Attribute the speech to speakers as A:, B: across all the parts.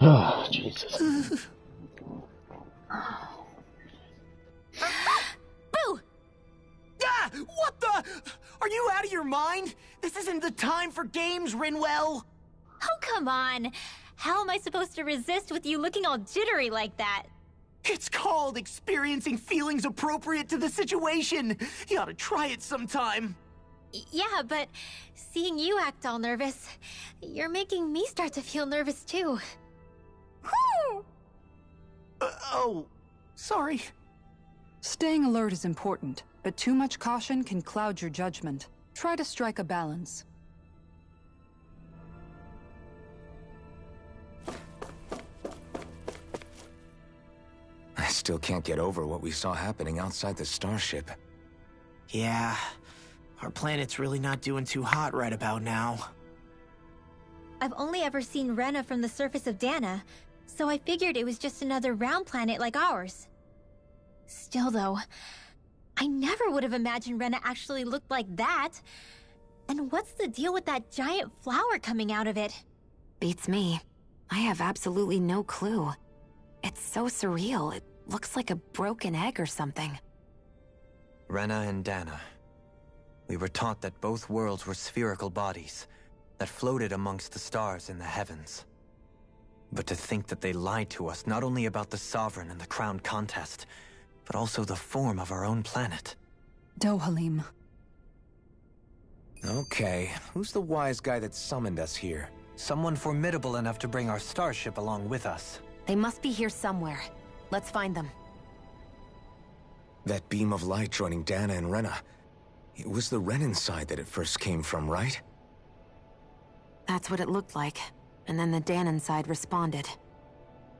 A: Oh, Jesus.
B: Boo!
C: Ah! What the? Are you out of your mind? This isn't the time for games, Rinwell.
B: Oh, come on. How am I supposed to resist with you looking all jittery like that?
C: It's called experiencing feelings appropriate to the situation. You ought to try it sometime.
B: Yeah, but seeing you act all nervous, you're making me start to feel nervous too.
C: Oh, sorry.
D: Staying alert is important, but too much caution can cloud your judgment. Try to strike a balance.
E: I still can't get over what we saw happening outside the starship.
C: Yeah, our planet's really not doing too hot right about now.
B: I've only ever seen Rena from the surface of Dana, so I figured it was just another round planet like ours. Still though, I never would have imagined Rena actually looked like that. And what's the deal with that giant flower coming out of it?
F: Beats me. I have absolutely no clue. It's so surreal. It looks like a broken egg or something.
G: Rena and Dana. We were taught that both worlds were spherical bodies that floated amongst the stars in the heavens. But to think that they lied to us not only about the Sovereign and the Crown contest, but also the form of our own planet.
D: Dohalim.
E: Okay, who's the wise guy that summoned us here?
G: Someone formidable enough to bring our starship along with us.
F: They must be here somewhere. Let's find them.
E: That beam of light joining Dana and Rena. It was the Renan side that it first came from, right?
F: That's what it looked like. And then the Danon side responded.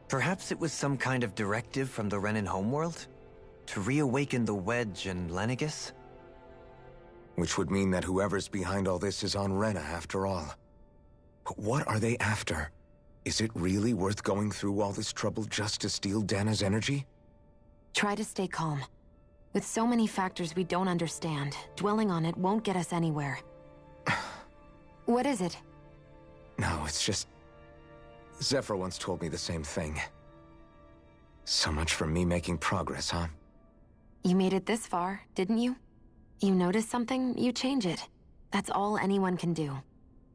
G: Perhaps it was some kind of directive from the Renan homeworld? To reawaken the Wedge and Lenegis?
E: Which would mean that whoever's behind all this is on Rena after all. But what are they after? Is it really worth going through all this trouble just to steal Dana's energy?
F: Try to stay calm. With so many factors we don't understand, dwelling on it won't get us anywhere. What is it?
E: No, it's just... Zephyr once told me the same thing. So much for me making progress, huh?
F: You made it this far, didn't you? You notice something, you change it. That's all anyone can do.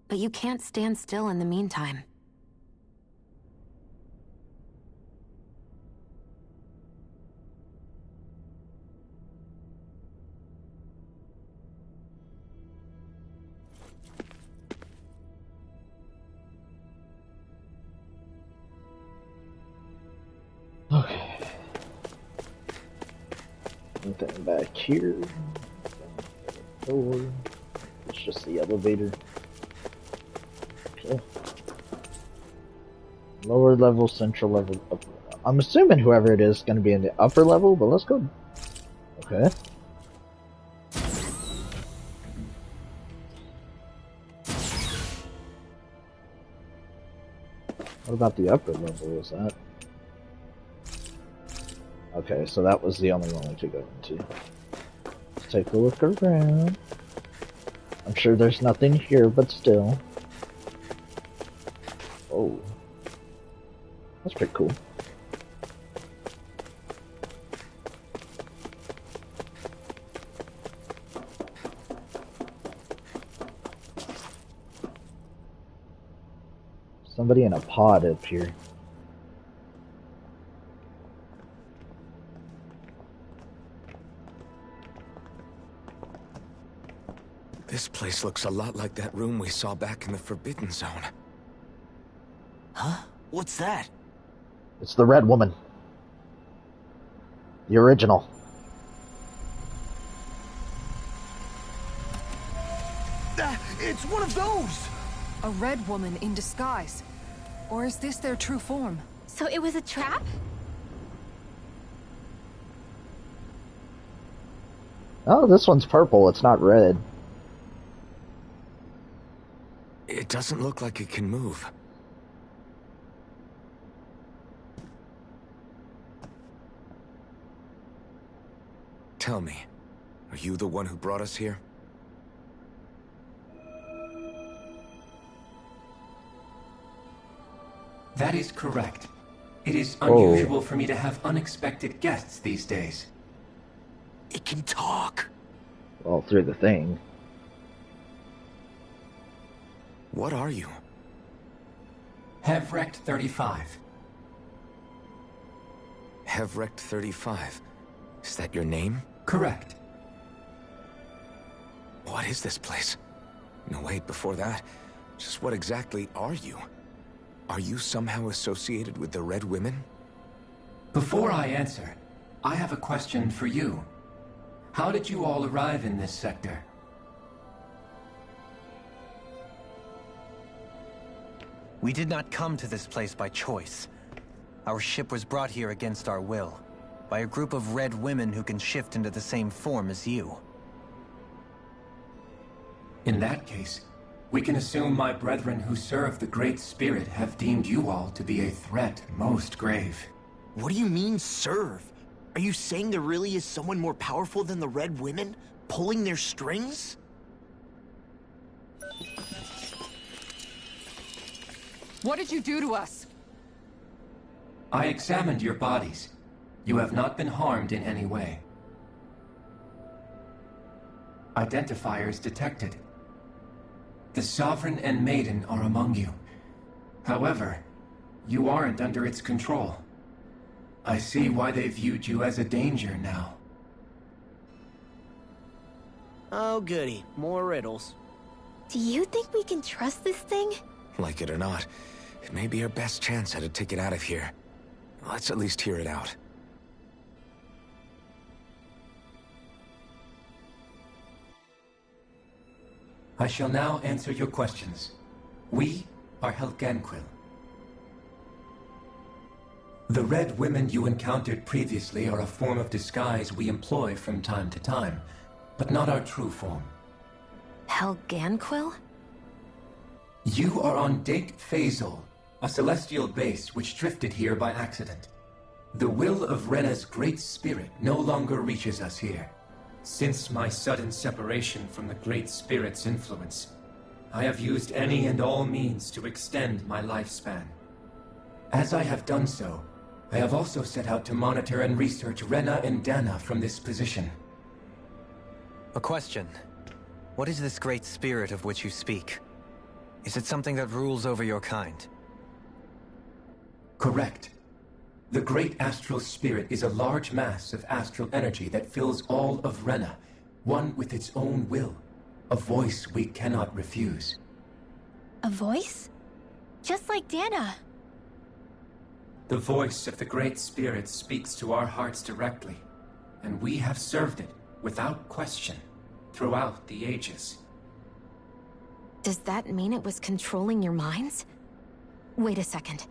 F: But you can't stand still in the meantime.
A: Okay. Nothing back here. Door. It's just the elevator. Okay. Lower level, central level, upper. I'm assuming whoever it is going to be in the upper level, but let's go. Okay. What about the upper level? Was that? Okay, so that was the only one we could go into. Let's take a look around. I'm sure there's nothing here, but still. Oh. That's pretty cool. Somebody in a pod up here.
E: This place looks a lot like that room we saw back in the Forbidden Zone.
C: Huh? What's that?
A: It's the Red Woman. The original.
C: It's one of those!
D: A red woman in disguise. Or is this their true form?
B: So it was a trap?
A: Oh, this one's purple. It's not red.
E: It doesn't look like it can move. Tell me, are you the one who brought us here?
H: That is correct. It is unusual for me to have unexpected guests these days.
C: It can talk.
A: All through the thing.
E: What are you?
H: Hevrecht 35.
E: Hevrecht 35. Is that your name?
H: Correct.
E: What is this place? No, wait, before that, just what exactly are you? Are you somehow associated with the Red Women?
H: Before I answer, I have a question for you. How did you all arrive in this sector?
G: We did not come to this place by choice. Our ship was brought here against our will, by a group of Red Women who can shift into the same form as you.
H: In that case, we can assume my brethren who serve the Great Spirit have deemed you all to be a threat most grave.
C: What do you mean, serve? Are you saying there really is someone more powerful than the Red Women, pulling their strings?
D: What did you do to us?
H: I examined your bodies. You have not been harmed in any way. Identifiers detected. The Sovereign and Maiden are among you. However, you aren't under its control. I see why they viewed you as a danger now.
C: Oh goody, more riddles.
B: Do you think we can trust this thing?
E: Like it or not, it may be our best chance at a ticket out of here. Let's at least hear it out.
H: I shall now answer your questions. We are Helganquil. The Red Women you encountered previously are a form of disguise we employ from time to time, but not our true form.
F: Helganquil?
H: You are on Dake Phasol, a celestial base which drifted here by accident. The will of Rena's Great Spirit no longer reaches us here. Since my sudden separation from the Great Spirit's influence, I have used any and all means to extend my lifespan. As I have done so, I have also set out to monitor and research Rena and Dana from this position.
G: A question. What is this Great Spirit of which you speak? Is it something that rules over your kind?
H: Correct. The Great Astral Spirit is a large mass of astral energy that fills all of Rena, one with its own will, a voice we cannot refuse.
B: A voice? Just like Dana.
H: The voice of the Great Spirit speaks to our hearts directly, and we have served it, without question, throughout the ages.
F: Does that mean it was controlling your minds? Wait a second.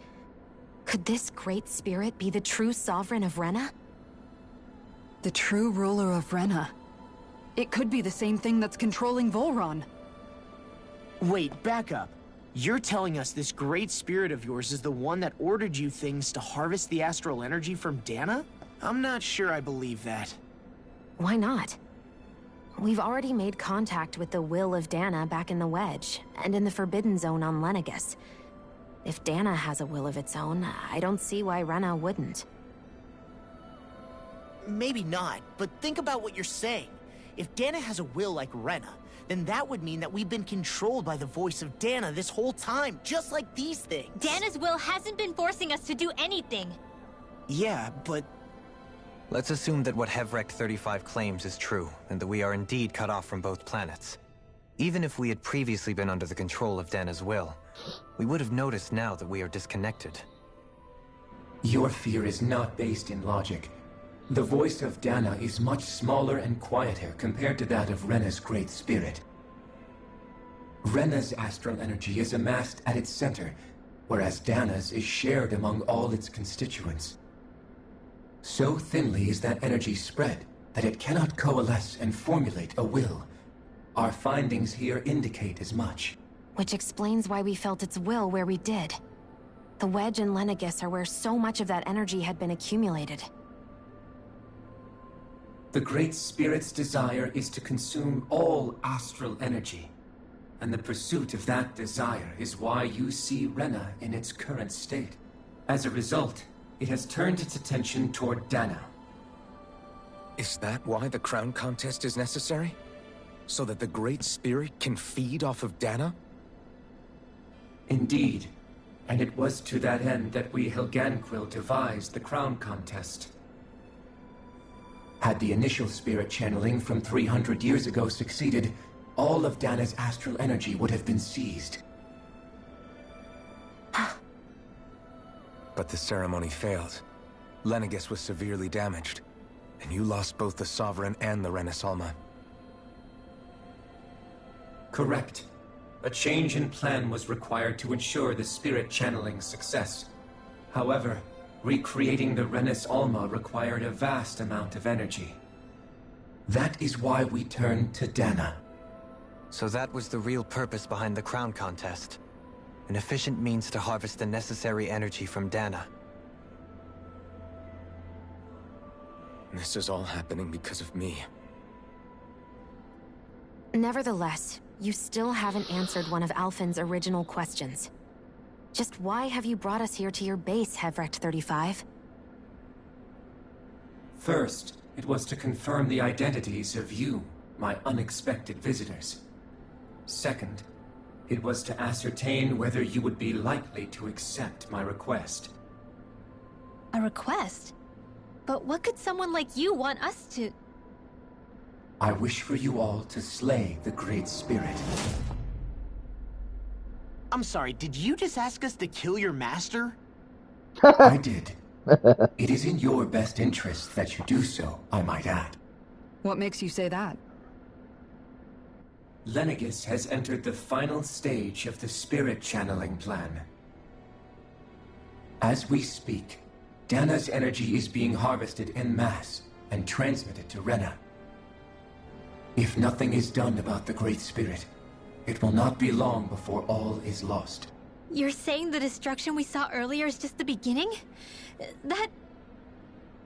F: Could this Great Spirit be the true Sovereign of Rena?
D: The true ruler of Rena. It could be the same thing that's controlling Volron.
C: Wait, back up. You're telling us this Great Spirit of yours is the one that ordered you things to harvest the astral energy from Dana? I'm not sure I believe that.
F: Why not? We've already made contact with the will of Dana back in the Wedge, and in the Forbidden Zone on Lenegus. If Dana has a will of its own, I don't see why Rena wouldn't.
C: Maybe not, but think about what you're saying. If Dana has a will like Rena, then that would mean that we've been controlled by the voice of Dana this whole time, just like these things.
B: Dana's will hasn't been forcing us to do anything.
C: Yeah, but...
G: Let's assume that what Hevrecht 35 claims is true, and that we are indeed cut off from both planets. Even if we had previously been under the control of Dana's will, we would have noticed now that we are disconnected.
H: Your fear is not based in logic. The voice of Dana is much smaller and quieter compared to that of Rena's Great Spirit. Rena's astral energy is amassed at its center, whereas Dana's is shared among all its constituents. So thinly is that energy spread that it cannot coalesce and formulate a will. Our findings here indicate as much.
F: Which explains why we felt its will where we did. The Wedge and Lenegus are where so much of that energy had been accumulated.
H: The Great Spirit's desire is to consume all astral energy. and the pursuit of that desire is why you see Rena in its current state. As a result, it has turned its attention toward Dana.
E: Is that why the crown contest is necessary? So that the Great Spirit can feed off of Dana?
H: Indeed. And it was to that end that we Helganquil devised the crown contest. Had the initial spirit channeling from 300 years ago succeeded, all of Dana's astral energy would have been seized.
E: But the ceremony failed. Lenegis was severely damaged, and you lost both the Sovereign and the Renasalma.
H: Correct. A change in plan was required to ensure the spirit channeling's success. However, recreating the Renis Alma required a vast amount of energy. That is why we turned to Dana.
G: So that was the real purpose behind the crown contest. An efficient means to harvest the necessary energy from Dana.
E: This is all happening because of me.
F: Nevertheless, you still haven't answered one of Alphen's original questions. Just why have you brought us here to your base, Hevrecht 35?
H: First, it was to confirm the identities of you, my unexpected visitors. Second, it was to ascertain whether you would be likely to accept my request.
B: A request? But what could someone like you want us to...
H: I wish for you all to slay the Great Spirit.
C: I'm sorry, did you just ask us to kill your master?
H: I did. It is in your best interest that you do so, I might add.
D: What makes you say that?
H: Lenegis has entered the final stage of the spirit channeling plan. As we speak, Dana's energy is being harvested en masse and transmitted to Rena. If nothing is done about the Great Spirit, it will not be long before all is lost.
B: You're saying the destruction we saw earlier is just the beginning? That...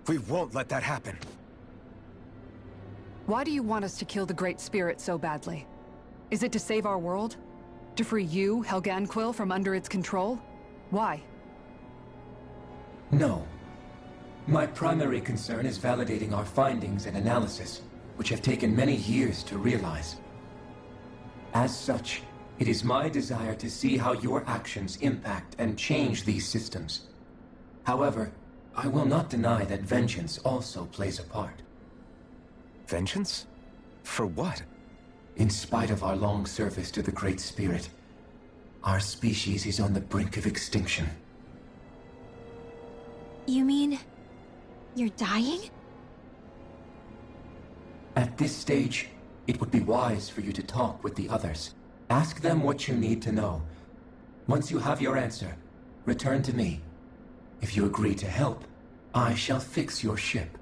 E: We won't let that happen.
D: Why do you want us to kill the Great Spirit so badly? Is it to save our world? To free you, Helganquil, from under its control? Why?
H: No. My primary concern is validating our findings and analysis, which have taken many years to realize. As such, it is my desire to see how your actions impact and change these systems. However, I will not deny that vengeance also plays a part.
E: Vengeance? For what?
H: In spite of our long service to the Great Spirit, our species is on the brink of extinction.
B: You mean... you're dying?
H: At this stage, it would be wise for you to talk with the others. Ask them what you need to know. Once you have your answer, return to me. If you agree to help, I shall fix your ship.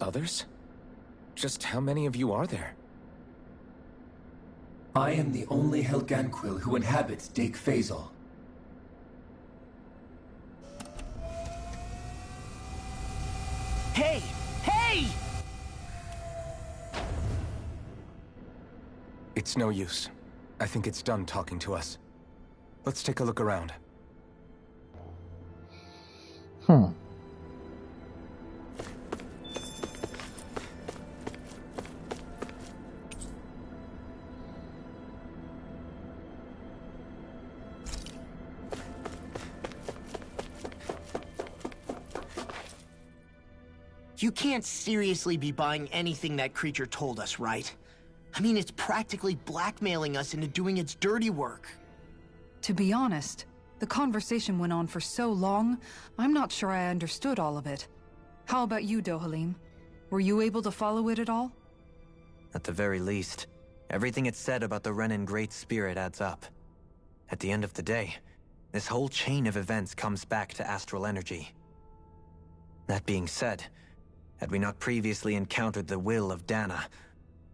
E: Others? Just how many of you are there?
H: I am the only Helganquil who inhabits Dake Faisal.
C: Hey! Hey!
E: It's no use. I think it's done talking to us. Let's take a look around.
C: You can't seriously be buying anything that creature told us, right? I mean, it's practically blackmailing us into doing its dirty work.
D: To be honest, the conversation went on for so long, I'm not sure I understood all of it. How about you, Dohalim? Were you able to follow it at all?
G: At the very least, everything it said about the Renan Great Spirit adds up. At the end of the day, this whole chain of events comes back to astral energy. That being said, had we not previously encountered the will of Dana,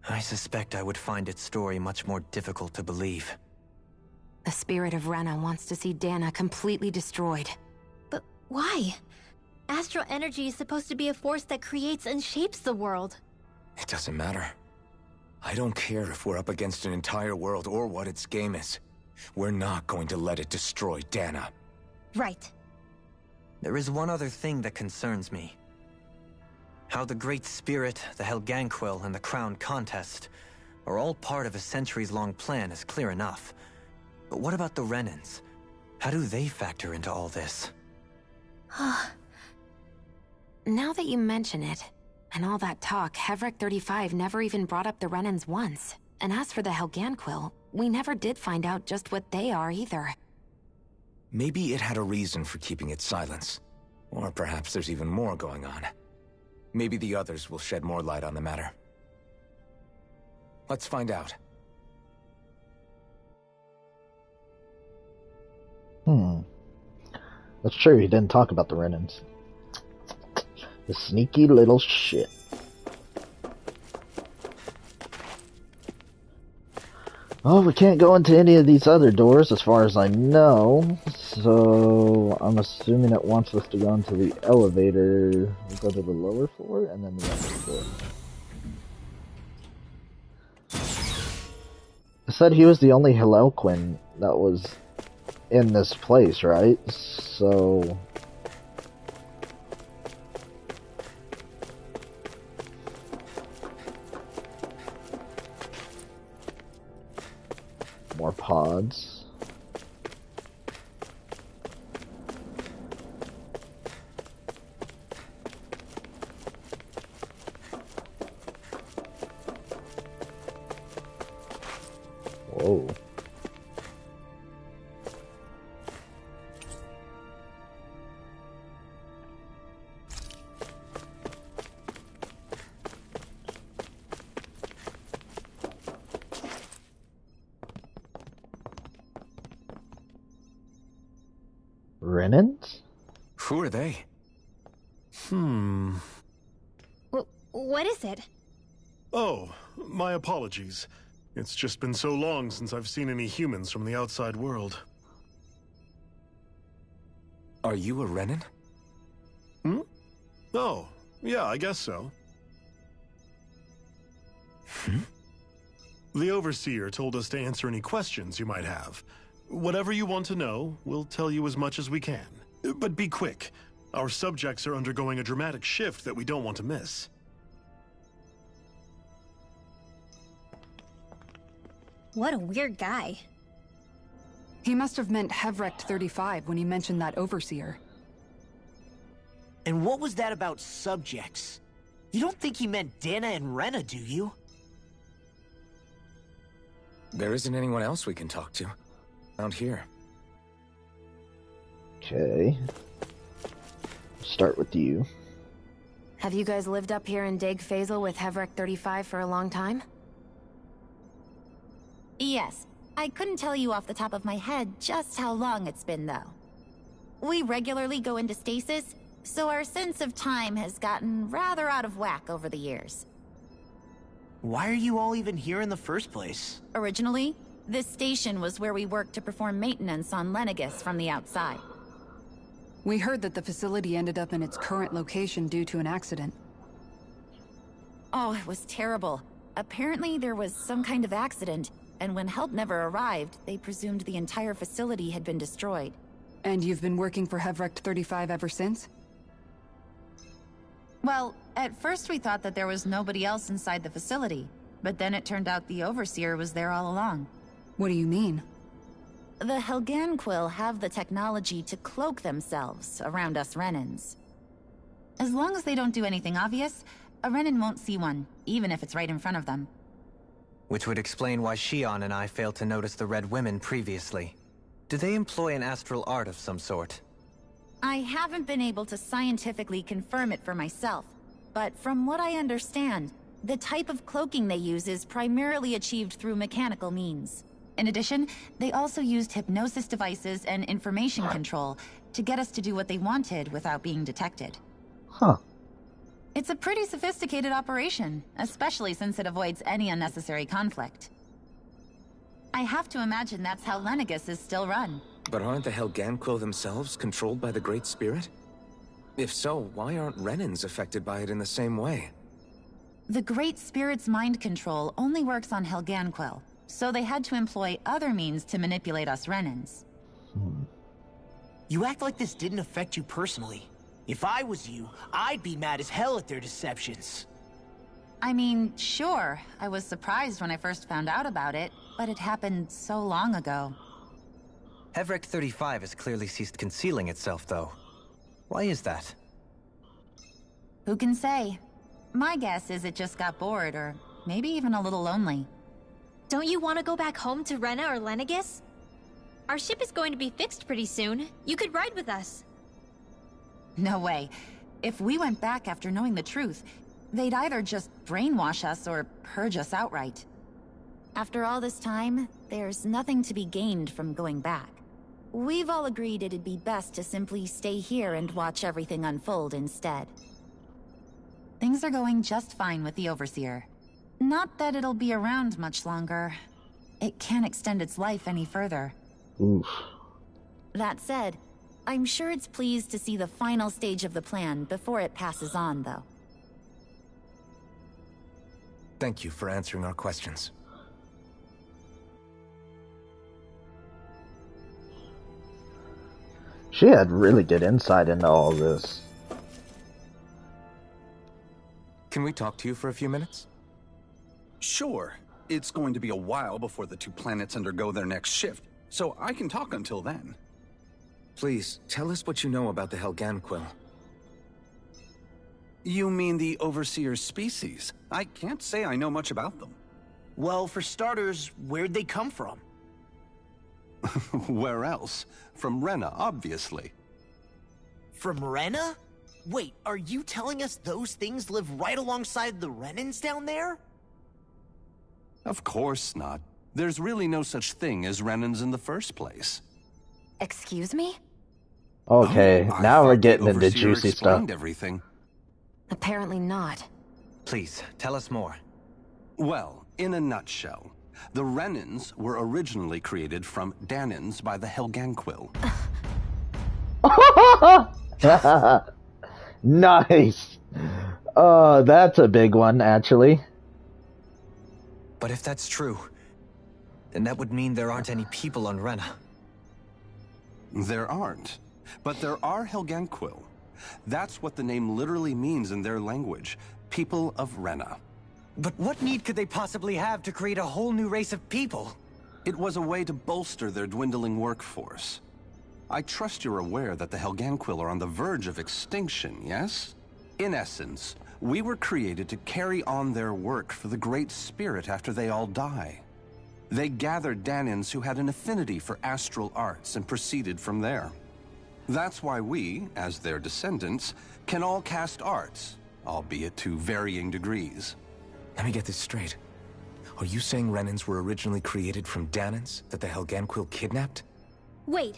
G: I suspect I would find its story much more difficult to believe.
F: The spirit of Rena wants to see Dana completely destroyed.
B: But why? Astral energy is supposed to be a force that creates and shapes the world.
E: It doesn't matter. I don't care if we're up against an entire world or what its game is. We're not going to let it destroy Dana.
B: Right.
G: There is one other thing that concerns me. How the Great Spirit, the Helganquil, and the Crown Contest are all part of a centuries-long plan is clear enough. But what about the Renans? How do they factor into all this?
F: Now that you mention it, and all that talk, Hevric 35 never even brought up the Renans once. And as for the Helganquil, we never did find out just what they are either.
E: Maybe it had a reason for keeping its silence. Or perhaps there's even more going on. Maybe the others will shed more light on the matter. Let's find out.
A: That's true, he didn't talk about the Renans. The sneaky little shit. Well, we can't go into any of these other doors as far as I know, so I'm assuming it wants us to go into the elevator. We'll go to the lower floor and then the upper floor. I said he was the only Helganquil that was in this place, right? So... more pods. Whoa. Renans?
E: Who are they?
B: What is it?
I: Oh, my apologies. It's just been so long since I've seen any humans from the outside world.
E: Are you a Renan?
I: Oh, yeah, I guess so. The Overseer told us to answer any questions you might have. Whatever you want to know, we'll tell you as much as we can. But be quick. Our subjects are undergoing a dramatic shift that we don't want to miss.
B: What a weird guy.
D: He must have meant Hevric 35 when he mentioned that Overseer.
C: And what was that about subjects? You don't think he meant Dana and Rena, do you?
E: There isn't anyone else we can talk to. Out here.
A: Okay. Start with you.
F: Have you guys lived up here in Deg Faisal with Hevric 35 for a long time?
J: Yes. I couldn't tell you off the top of my head just how long it's been, though. We regularly go into stasis, so our sense of time has gotten rather out of whack over the years.
C: Why are you all even here in the first place?
J: Originally, this station was where we worked to perform maintenance on Lenegis from the outside.
D: We heard that the facility ended up in its current location due to an accident.
J: Oh, it was terrible. Apparently there was some kind of accident, and when help never arrived, they presumed the entire facility had been destroyed.
D: And you've been working for Hevric 35 ever since?
J: Well, at first we thought that there was nobody else inside the facility, but then it turned out the Overseer was there all along.
D: What do you mean?
J: The Helganquil have the technology to cloak themselves around us Renans. As long as they don't do anything obvious, a Renan won't see one, even if it's right in front of them.
G: Which would explain why Shion and I failed to notice the Red Women previously. Do they employ an astral art of some sort?
J: I haven't been able to scientifically confirm it for myself, but from what I understand, the type of cloaking they use is primarily achieved through mechanical means. In addition, they also used hypnosis devices and information control to get us to do what they wanted without being detected.
A: Huh.
J: It's a pretty sophisticated operation, especially since it avoids any unnecessary conflict. I have to imagine that's how Lenegis is still run.
E: But aren't the Helganquil themselves controlled by the Great Spirit? If so, why aren't Renans affected by it in the same way?
J: The Great Spirit's mind control only works on Helganquil, so they had to employ other means to manipulate us Renans.
C: You act like this didn't affect you personally. If I was you, I'd be mad as hell at their deceptions.
J: I mean, sure, I was surprised when I first found out about it, but it happened so long ago.
G: Hevric 35 has clearly ceased concealing itself, though. Why is that?
J: Who can say? My guess is it just got bored, or maybe even a little lonely.
B: Don't you want to go back home to Rena or Lenegis? Our ship is going to be fixed pretty soon. You could ride with us.
J: No way. If we went back after knowing the truth, they'd either just brainwash us or purge us outright. After all this time, there's nothing to be gained from going back. We've all agreed it'd be best to simply stay here and watch everything unfold instead. Things are going just fine with the Overseer. Not that it'll be around much longer. It can't extend its life any further.
A: Oof.
J: That said, I'm sure it's pleased to see the final stage of the plan before it passes on, though.
E: Thank you for answering our questions.
A: She had really good insight into all this.
E: Can we talk to you for a few minutes?
K: Sure. It's going to be a while before the two planets undergo their next shift, so I can talk until then.
E: Please, tell us what you know about the Helganquil.
K: You mean the Overseer's species? I can't say I know much about them.
C: Well, for starters, where'd they come from?
K: Where else? From Rena, obviously.
C: From Rena? Wait, are you telling us those things live right alongside the Renans down there?
K: Of course not. There's really no such thing as Renans in the first place.
F: Excuse me?
A: Okay,
K: Oh,
A: now we're getting
K: the
A: into
K: Overseer
A: juicy stuff.
K: explained everything.
F: Apparently not.
G: Please, tell us more.
K: Well, in a nutshell, the Renans were originally created from Danans by the Helganquil.
A: Nice. That's a big one, actually.
G: But if that's true, then that would mean there aren't any people on Rena.
K: There aren't. But there are Helganquil. That's what the name literally means in their language. People of Rena.
G: But what need could they possibly have to create a whole new race of people?
K: It was a way to bolster their dwindling workforce. I trust you're aware that the Helganquil are on the verge of extinction, yes? In essence, we were created to carry on their work for the Great Spirit after they all die. They gathered Danans who had an affinity for astral arts and proceeded from there. That's why we, as their descendants, can all cast arts, albeit to varying degrees.
E: Let me get this straight. Are you saying Renans were originally created from Danans that the Helganquil kidnapped?
B: Wait,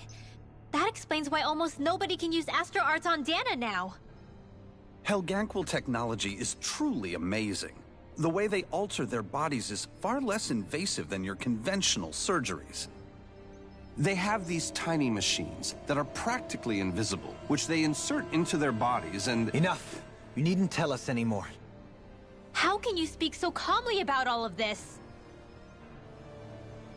B: that explains why almost nobody can use Astro Arts on Dana now.
K: Helganquil technology is truly amazing. The way they alter their bodies is far less invasive than your conventional surgeries. They have these tiny machines that are practically invisible, which they insert into their bodies and—
G: Enough! You needn't tell us anymore.
B: How can you speak so calmly about all of this?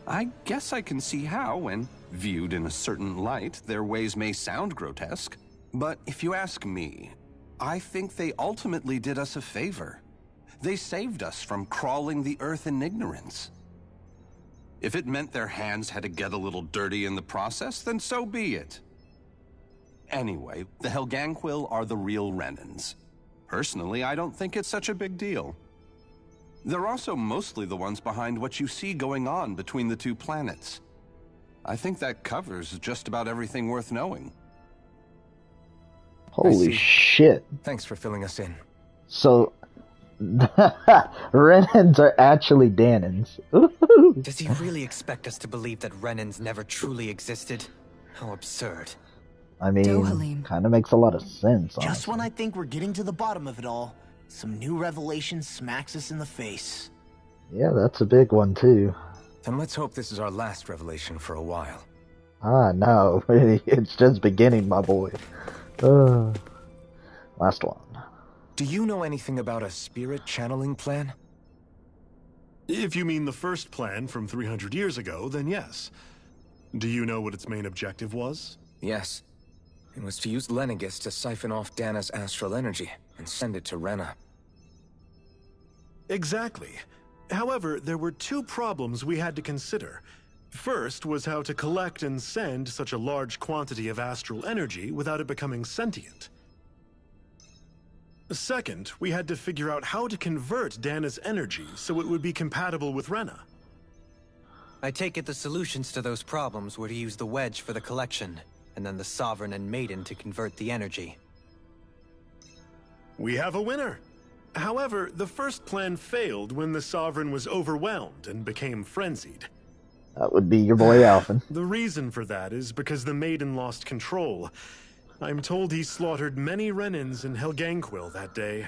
K: I guess I can see how, when viewed in a certain light, their ways may sound grotesque. But if you ask me, I think they ultimately did us a favor. They saved us from crawling the earth in ignorance. If it meant their hands had to get a little dirty in the process, then so be it. Anyway, the Helganquil are the real Renans. Personally, I don't think it's such a big deal. They're also mostly the ones behind what you see going on between the two planets. I think that covers just about everything worth knowing.
A: Holy shit.
E: Thanks for filling us in.
A: So, Renans are actually Danans.
G: Does he really expect us to believe that Renans never truly existed? How absurd.
A: I mean, kind of makes a lot of sense.
C: Just
A: honestly.
C: when I think we're getting to the bottom of it all, some new revelation smacks us in the face.
A: Yeah, that's a big one, too.
E: Then let's hope this is our last revelation for a while.
A: Ah, no. It's just beginning, my boy. Last one.
E: Do you know anything about a spirit channeling plan?
I: If you mean the first plan from 300 years ago, then yes. Do you know what its main objective was?
E: Yes. It was to use Lenegis to siphon off Dana's astral energy and send it to Rena.
I: Exactly. However, there were two problems we had to consider. First was how to collect and send such a large quantity of astral energy without it becoming sentient. Second, we had to figure out how to convert Dana's energy so it would be compatible with Rena.
G: I take it the solutions to those problems were to use the wedge for the collection, and then the Sovereign and Maiden to convert the energy.
I: We have a winner. However, the first plan failed when the Sovereign was overwhelmed and became frenzied.
A: That would be your boy Alphen.
I: The reason for that is because the Maiden lost control. I'm told he slaughtered many Renans in Helganquil that day.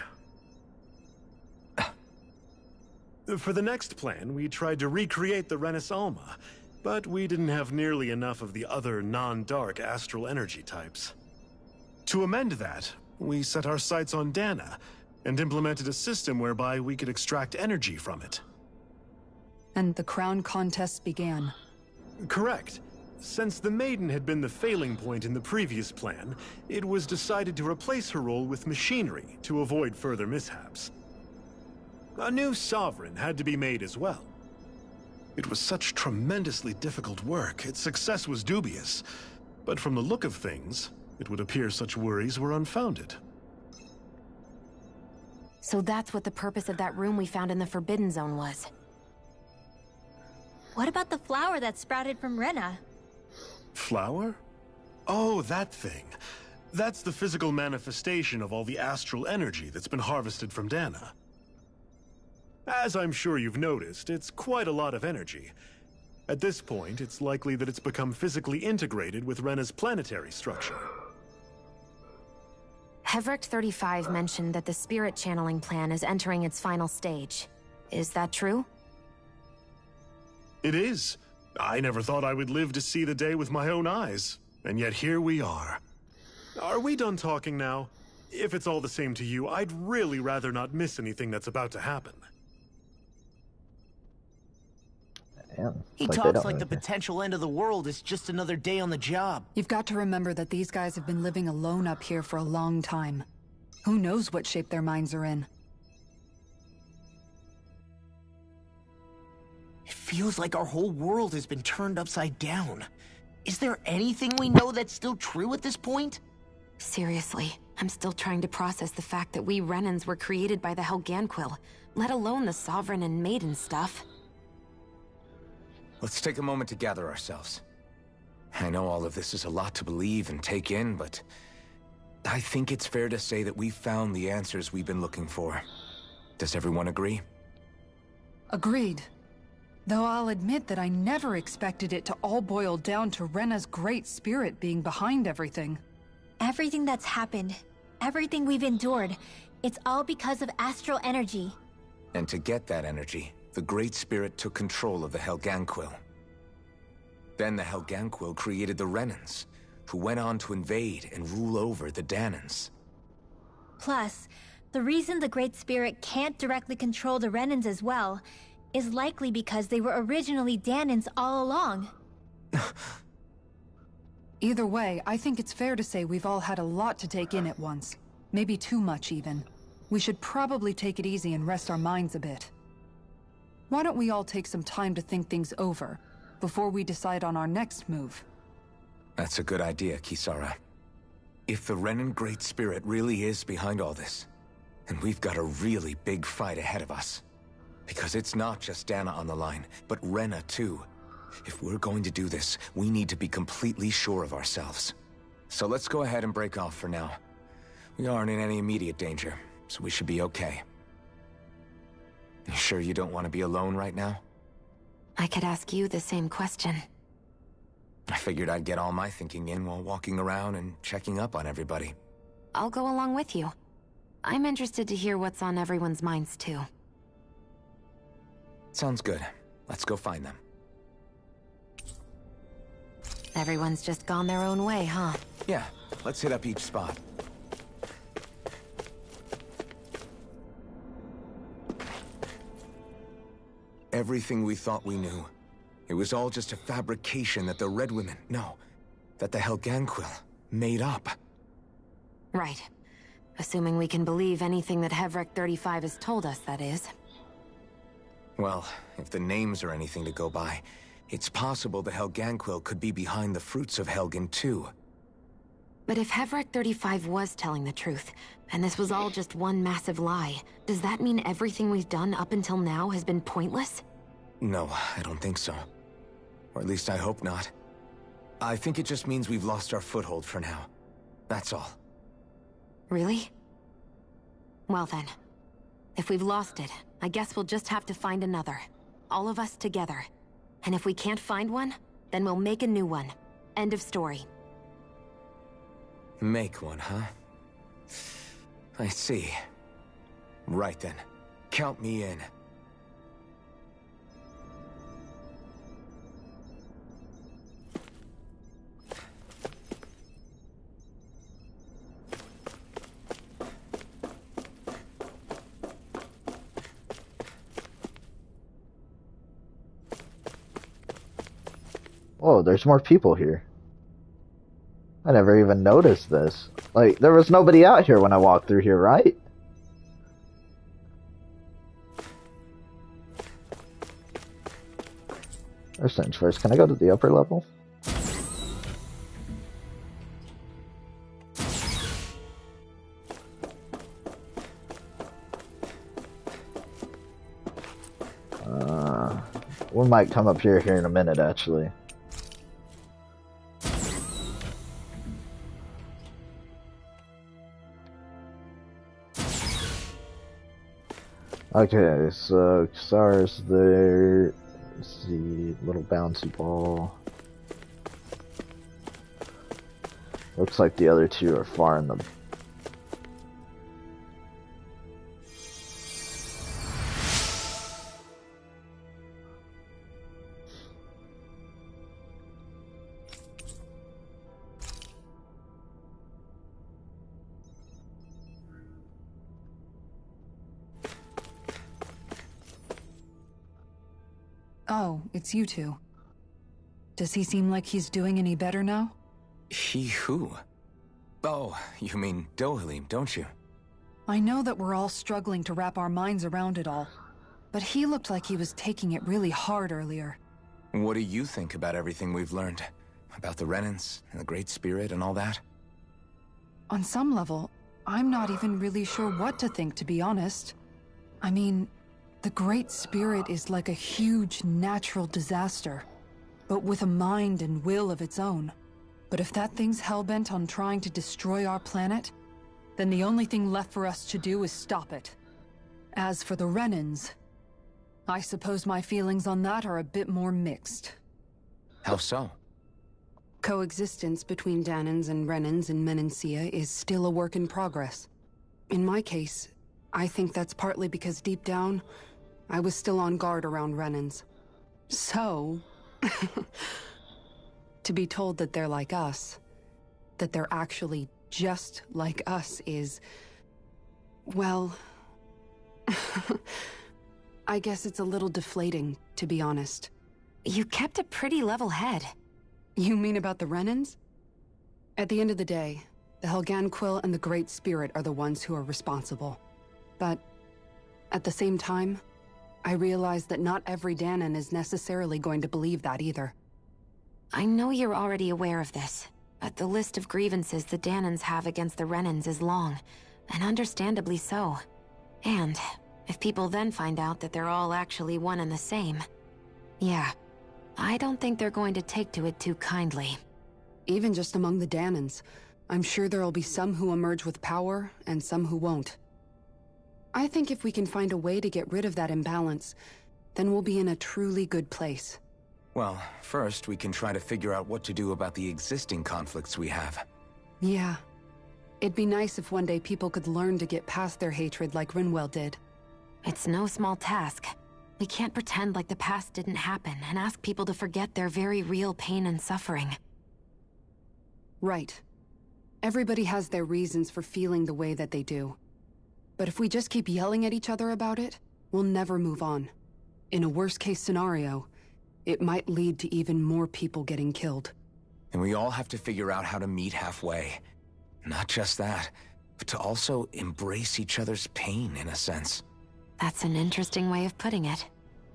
I: For the next plan, we tried to recreate the Renis Alma, but we didn't have nearly enough of the other non-dark astral energy types. To amend that, we set our sights on Dana, and implemented a system whereby we could extract energy from it.
D: And the crown contest began.
I: Correct. Since the Maiden had been the failing point in the previous plan, it was decided to replace her role with machinery to avoid further mishaps. A new Sovereign had to be made as well. It was such tremendously difficult work, its success was dubious. But from the look of things, it would appear such worries were unfounded.
F: So that's what the purpose of that room we found in the Forbidden Zone was.
B: What about the flower that sprouted from Rena?
I: Flower? Oh, that thing. That's the physical manifestation of all the astral energy that's been harvested from Dana. As I'm sure you've noticed, it's quite a lot of energy. At this point, it's likely that it's become physically integrated with Rena's planetary structure.
F: Heverick 35 mentioned that the spirit channeling plan is entering its final stage. Is that true?
I: It is. I never thought I would live to see the day with my own eyes, and yet here we are. Are we done talking now? If it's all the same to you, I'd really rather not miss anything that's about to happen.
A: Man,
C: He
A: they
C: talks
A: don't
C: like the
A: really care.
C: potential end of the world is just another day on the job.
D: You've got to remember that these guys have been living alone up here for a long time. Who knows what shape their minds are in?
C: It feels like our whole world has been turned upside down. Is there anything we know that's still true at this point?
F: Seriously, I'm still trying to process the fact that we Renans were created by the Helganquil, let alone the Sovereign and Maiden stuff.
E: Let's take a moment to gather ourselves. I know all of this is a lot to believe and take in, but I think it's fair to say that we've found the answers we've been looking for. Does everyone agree?
D: Agreed. Though I'll admit that I never expected it to all boil down to Rena's great spirit being behind everything.
B: Everything that's happened, everything we've endured, it's all because of astral energy.
E: And to get that energy, the Great Spirit took control of the Helganquil. Then the Helganquil created the Renans, who went on to invade and rule over the Danans.
B: Plus, the reason the Great Spirit can't directly control the Renans as well is likely because they were originally Danans all along.
D: Either way, I think it's fair to say we've all had a lot to take in at once. Maybe too much, even. We should probably take it easy and rest our minds a bit. Why don't we all take some time to think things over, before we decide on our next move?
E: That's a good idea, Kisara. If the Renan Great Spirit really is behind all this, then we've got a really big fight ahead of us. Because it's not just Dana on the line, but Rena too. If we're going to do this, we need to be completely sure of ourselves. So let's go ahead and break off for now. We aren't in any immediate danger, so we should be okay. You sure you don't want to be alone right now?
F: I could ask you the same question.
E: I figured I'd get all my thinking in while walking around and checking up on everybody.
F: I'll go along with you. I'm interested to hear what's on everyone's minds too.
E: Sounds good. Let's go find them.
F: Everyone's just gone their own way, huh?
E: Yeah, let's hit up each spot. everything we thought we knew. It was all just a fabrication that the Red Women, no, that the Helganquil made up.
F: Right. Assuming we can believe anything that Hevrek 35 has told us, that is.
E: Well, if the names are anything to go by, it's possible the Helganquil could be behind the fruits of Helgen too.
F: But if Hevrek 35 was telling the truth, and this was all just one massive lie, does that mean everything we've done up until now has been pointless?
E: No, I don't think so. Or at least I hope not. I think it just means we've lost our foothold for now. That's all.
F: Really? Well then, if we've lost it, I guess we'll just have to find another. All of us together. And if we can't find one, then we'll make a new one. End of story.
E: Make one, huh? I see. Right then. Count me in.
A: Oh, there's more people here. I never even noticed this. Like, there was nobody out here when I walked through here, right? First things first, can I go to the upper level? We might come up here in a minute, actually. Okay, so Xar's there. Let's see, little bouncy ball. Looks like the other two are far in the...
D: Oh, it's you two. Does he seem like he's doing any better now?
E: He who? Oh, you mean Dohalim, don't you?
D: I know that we're all struggling to wrap our minds around it all, but he looked like he was taking it really hard earlier.
E: What do you think about everything we've learned? About the Renans and the Great Spirit and all that?
D: On some level, I'm not even really sure what to think, to be honest. I mean, the Great Spirit is like a huge natural disaster, but with a mind and will of its own. But if that thing's hellbent on trying to destroy our planet, then the only thing left for us to do is stop it. As for the Renans, I suppose my feelings on that are a bit more mixed.
E: How so?
D: Coexistence between Dahnans and Renans in Menancia is still a work in progress. In my case, I think that's partly because deep down, I was still on guard around Renans. So, to be told that they're like us, that they're actually just like us is, well, I guess it's a little deflating, to be honest.
F: You kept a pretty level head.
D: You mean about the Renans? At the end of the day, the Helganquil and the Great Spirit are the ones who are responsible. But at the same time, I realize that not every Dahnan is necessarily going to believe that either.
F: I know you're already aware of this, but the list of grievances the Dahnans have against the Renans is long, and understandably so. And if people then find out that they're all actually one and the same, yeah, I don't think they're going to take to it too kindly.
D: Even just among the Dahnans, I'm sure there'll be some who emerge with power, and some who won't. I think if we can find a way to get rid of that imbalance, then we'll be in a truly good place.
E: Well, first we can try to figure out what to do about the existing conflicts we have.
D: Yeah. It'd be nice if one day people could learn to get past their hatred like Rinwell did.
F: It's no small task. We can't pretend like the past didn't happen and ask people to forget their very real pain and suffering.
D: Right. Everybody has their reasons for feeling the way that they do. But if we just keep yelling at each other about it, we'll never move on. In a worst-case scenario, it might lead to even more people getting killed.
E: And we all have to figure out how to meet halfway. Not just that, but to also embrace each other's pain, in a sense.
F: That's an interesting way of putting it.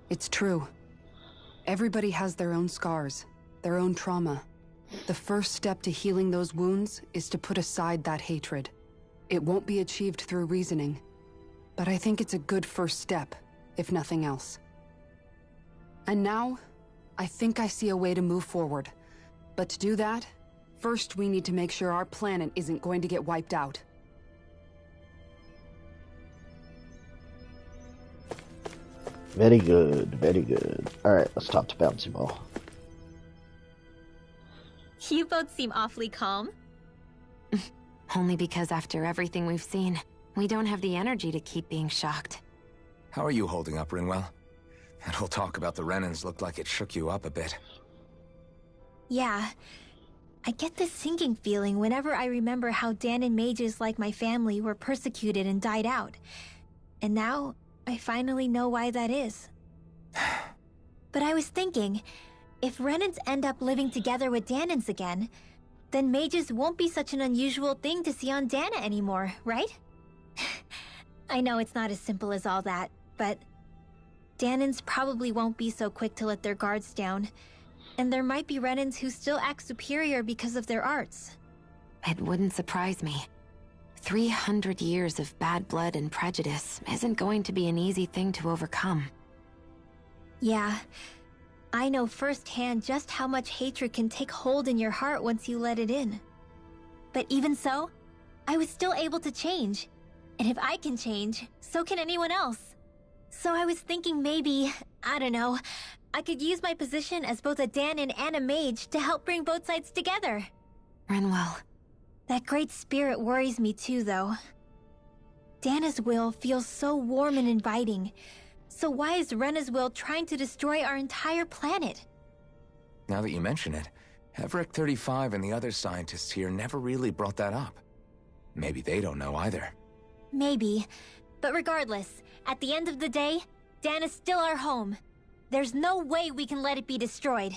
D: It's true. Everybody has their own scars, their own trauma. The first step to healing those wounds is to put aside that hatred. It won't be achieved through reasoning, but I think it's a good first step, if nothing else. And now, I think I see a way to move forward. But to do that, first we need to make sure our planet isn't going to get wiped out.
A: Very good, very good. Alright, let's talk to Bouncy Ball.
B: You both seem awfully calm.
F: Only because after everything we've seen, we don't have the energy to keep being shocked.
E: How are you holding up, Rinwell? That whole talk about the Renans looked like it shook you up a bit.
B: Yeah. I get this sinking feeling whenever I remember how Dahnan mages like my family were persecuted and died out. And now, I finally know why that is. But I was thinking, if Renans end up living together with Dahnans again, then mages won't be such an unusual thing to see on Dahna anymore, right? I know it's not as simple as all that, but Dahnans probably won't be so quick to let their guards down, and there might be Renans who still act superior because of their arts.
F: It wouldn't surprise me. 300 years of bad blood and prejudice isn't going to be an easy thing to overcome.
B: Yeah. I know firsthand just how much hatred can take hold in your heart once you let it in. But even so, I was still able to change. And if I can change, so can anyone else. So I was thinking maybe, I don't know, I could use my position as both a Dahnan and a mage to help bring both sides together.
F: Rinwell.
B: That great spirit worries me too, though. Dahna's will feels so warm and inviting. So why is Rena's will trying to destroy our entire planet?
E: Now that you mention it, Everett 35 and the other scientists here never really brought that up. Maybe they don't know either.
B: Maybe. But regardless, at the end of the day, Dahna's still our home. There's no way we can let it be destroyed.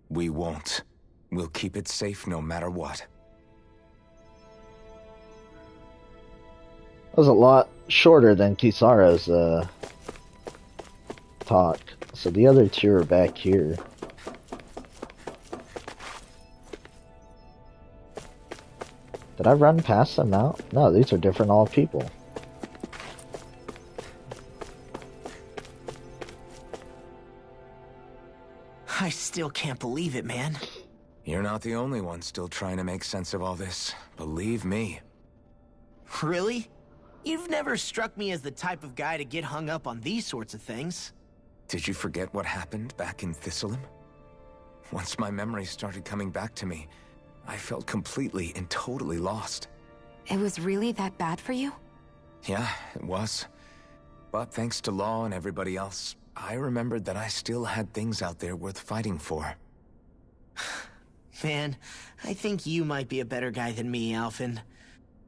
E: We won't. We'll keep it safe no matter what.
A: That was a lot shorter than Kisara's talk. So the other two are back here. Did I run past them out? No, these are different all people.
C: I still can't believe it, man.
E: You're not the only one still trying to make sense of all this. Believe me.
C: Really? You've never struck me as the type of guy to get hung up on these sorts of things.
E: Did you forget what happened back in Thistleum? Once my memories started coming back to me, I felt completely and totally lost.
F: It was really that bad for you?
E: Yeah, it was. But thanks to Law and everybody else, I remembered that I still had things out there worth fighting for.
C: Man, I think you might be a better guy than me, Alphen.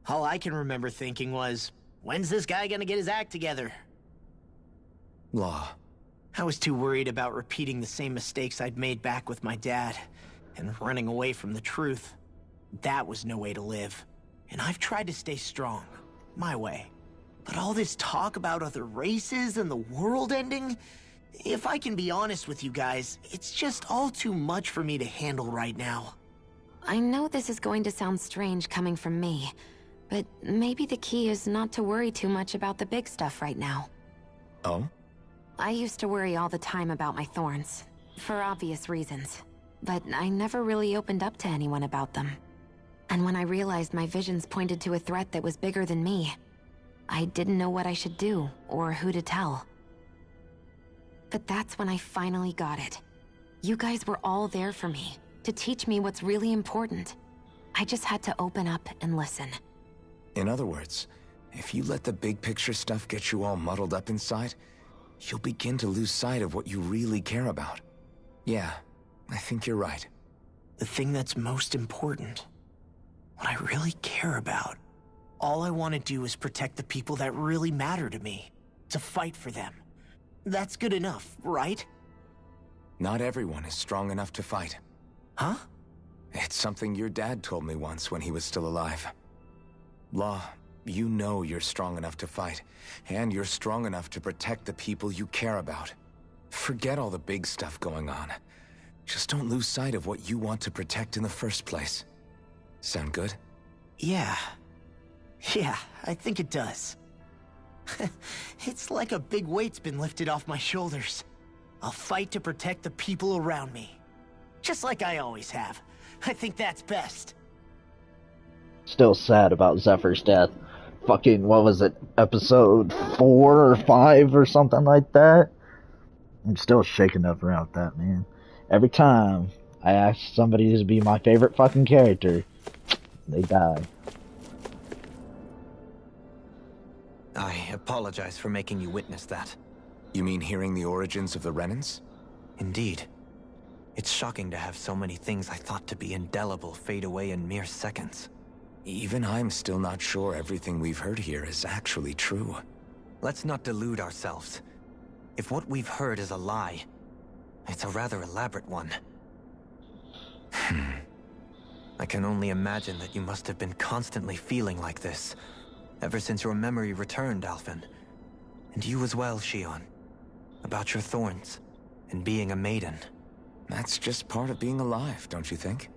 C: All I can remember thinking was, when's this guy gonna get his act together?
E: Law.
C: I was too worried about repeating the same mistakes I'd made back with my dad, and running away from the truth. That was no way to live. And I've tried to stay strong, my way. But all this talk about other races and the world ending, if I can be honest with you guys, it's just all too much for me to handle right now.
F: I know this is going to sound strange coming from me, but maybe the key is not to worry too much about the big stuff right now.
E: Oh?
F: I used to worry all the time about my thorns, for obvious reasons, but I never really opened up to anyone about them. And when I realized my visions pointed to a threat that was bigger than me, I didn't know what I should do or who to tell. But that's when I finally got it. You guys were all there for me, to teach me what's really important. I just had to open up and listen.
E: In other words, if you let the big picture stuff get you all muddled up inside, you'll begin to lose sight of what you really care about. Yeah, I think you're right.
C: The thing that's most important, what I really care about. All I want to do is protect the people that really matter to me, to fight for them. That's good enough, right?
E: Not everyone is strong enough to fight.
C: Huh?
E: It's something your dad told me once when he was still alive. Law, you know you're strong enough to fight, and you're strong enough to protect the people you care about. Forget all the big stuff going on. Just don't lose sight of what you want to protect in the first place. Sound good?
C: Yeah. Yeah, I think it does. It's like a big weight's been lifted off my shoulders. I'll fight to protect the people around me. Just like I always have. I think that's best.
A: Still sad about Zephyr's death. Fucking, what was it, episode 4 or 5 or something like that? I'm still shaking up around that, man. Every time I ask somebody to be my favorite fucking character, they die.
G: I apologize for making you witness that.
E: You mean hearing the origins of the Renans?
G: Indeed. It's shocking to have so many things I thought to be indelible fade away in mere seconds.
E: Even I'm still not sure everything we've heard here is actually true.
G: Let's not delude ourselves. If what we've heard is a lie, it's a rather elaborate one. I can only imagine that you must have been constantly feeling like this, ever since your memory returned, Alphen. And you as well, Shionne. About your thorns, and being a maiden.
E: That's just part of being alive, don't you think?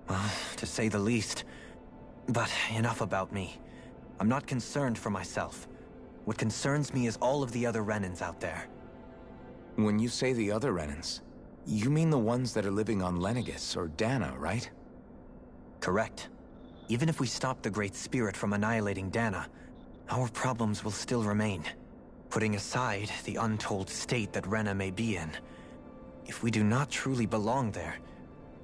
G: Well, to say the least. But enough about me. I'm not concerned for myself. What concerns me is all of the other Renans out there.
E: When you say the other Renans, you mean the ones that are living on Lenegis or Dana, right?
G: Correct. Even if we stop the Great Spirit from annihilating Dana, our problems will still remain. Putting aside the untold state that Rena may be in, if we do not truly belong there,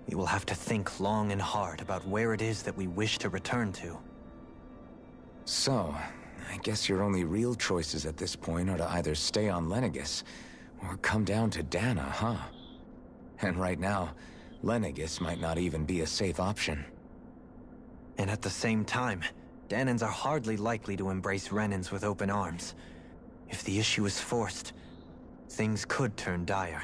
G: we will have to think long and hard about where it is that we wish to return to.
E: So, I guess your only real choices at this point are to either stay on Lenegis, or come down to Dana, huh? And right now, Lenegis might not even be a safe option.
G: And at the same time, Danans are hardly likely to embrace Renans with open arms. If the issue is forced, things could turn dire.